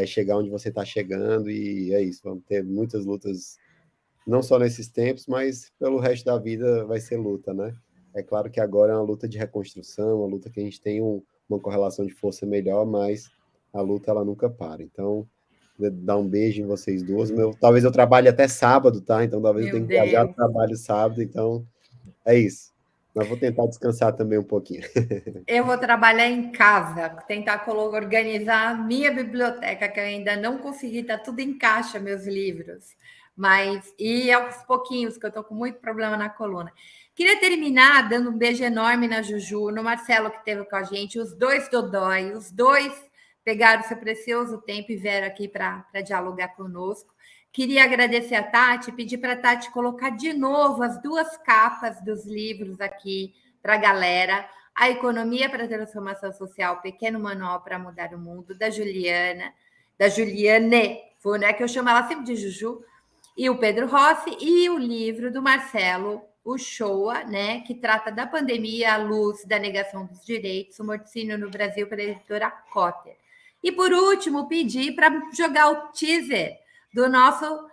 chegar onde você está chegando, e é isso, vamos ter muitas lutas, não só nesses tempos, mas pelo resto da vida vai ser luta, né? É claro que agora é uma luta de reconstrução, uma luta que a gente tem um uma correlação de força melhor, mas a luta ela nunca para. Então, dar um beijo em vocês duas. Talvez eu trabalhe até sábado, tá? Então, talvez eu tenha que viajar para o trabalho sábado. Então, é isso. Mas vou tentar descansar também um pouquinho. Eu vou trabalhar em casa, tentar organizar a minha biblioteca, que eu ainda não consegui, tá tudo em caixa, meus livros. E aos pouquinhos, que eu tô com muito problema na coluna. Queria terminar dando um beijo enorme na Juju, no Marcelo, que esteve com a gente, os dois Dodói, os dois pegaram seu precioso tempo e vieram aqui para dialogar conosco. Queria agradecer a Tati, pedir para a Tati colocar de novo as 2 capas dos livros aqui para a galera. A Economia para a Transformação Social, Pequeno Manual para Mudar o Mundo, da Juliane, né, que eu chamo ela sempre de Juju, e o Pedro Rossi, e o livro do Marcelo Uchoa, né, que trata da pandemia à luz da negação dos direitos, o morticínio no Brasil, pela editora Cotter. E, por último, pedir para jogar o teaser do nosso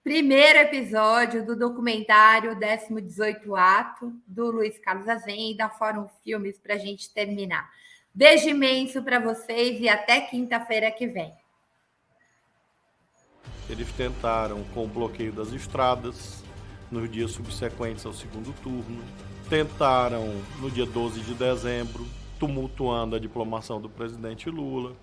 primeiro episódio do documentário 18º Ato, do Luiz Carlos Azen e da Fórum Filmes, para a gente terminar. Beijo imenso para vocês e até quinta-feira que vem. Eles tentaram com o bloqueio das estradas nos dias subsequentes ao segundo turno, tentaram no dia 12 de dezembro, tumultuando a diplomação do presidente Lula,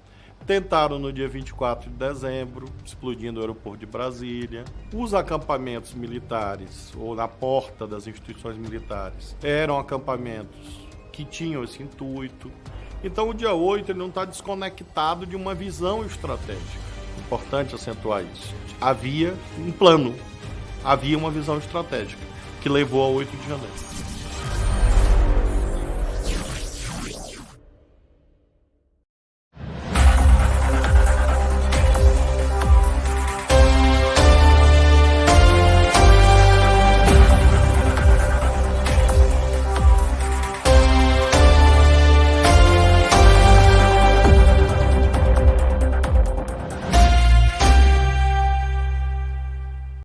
tentaram no dia 24 de dezembro, explodindo o aeroporto de Brasília. Os acampamentos militares, ou na porta das instituições militares, eram acampamentos que tinham esse intuito. Então o dia 8 ele não está desconectado de uma visão estratégica. Importante acentuar isso. Havia um plano, havia uma visão estratégica que levou ao 8 de janeiro.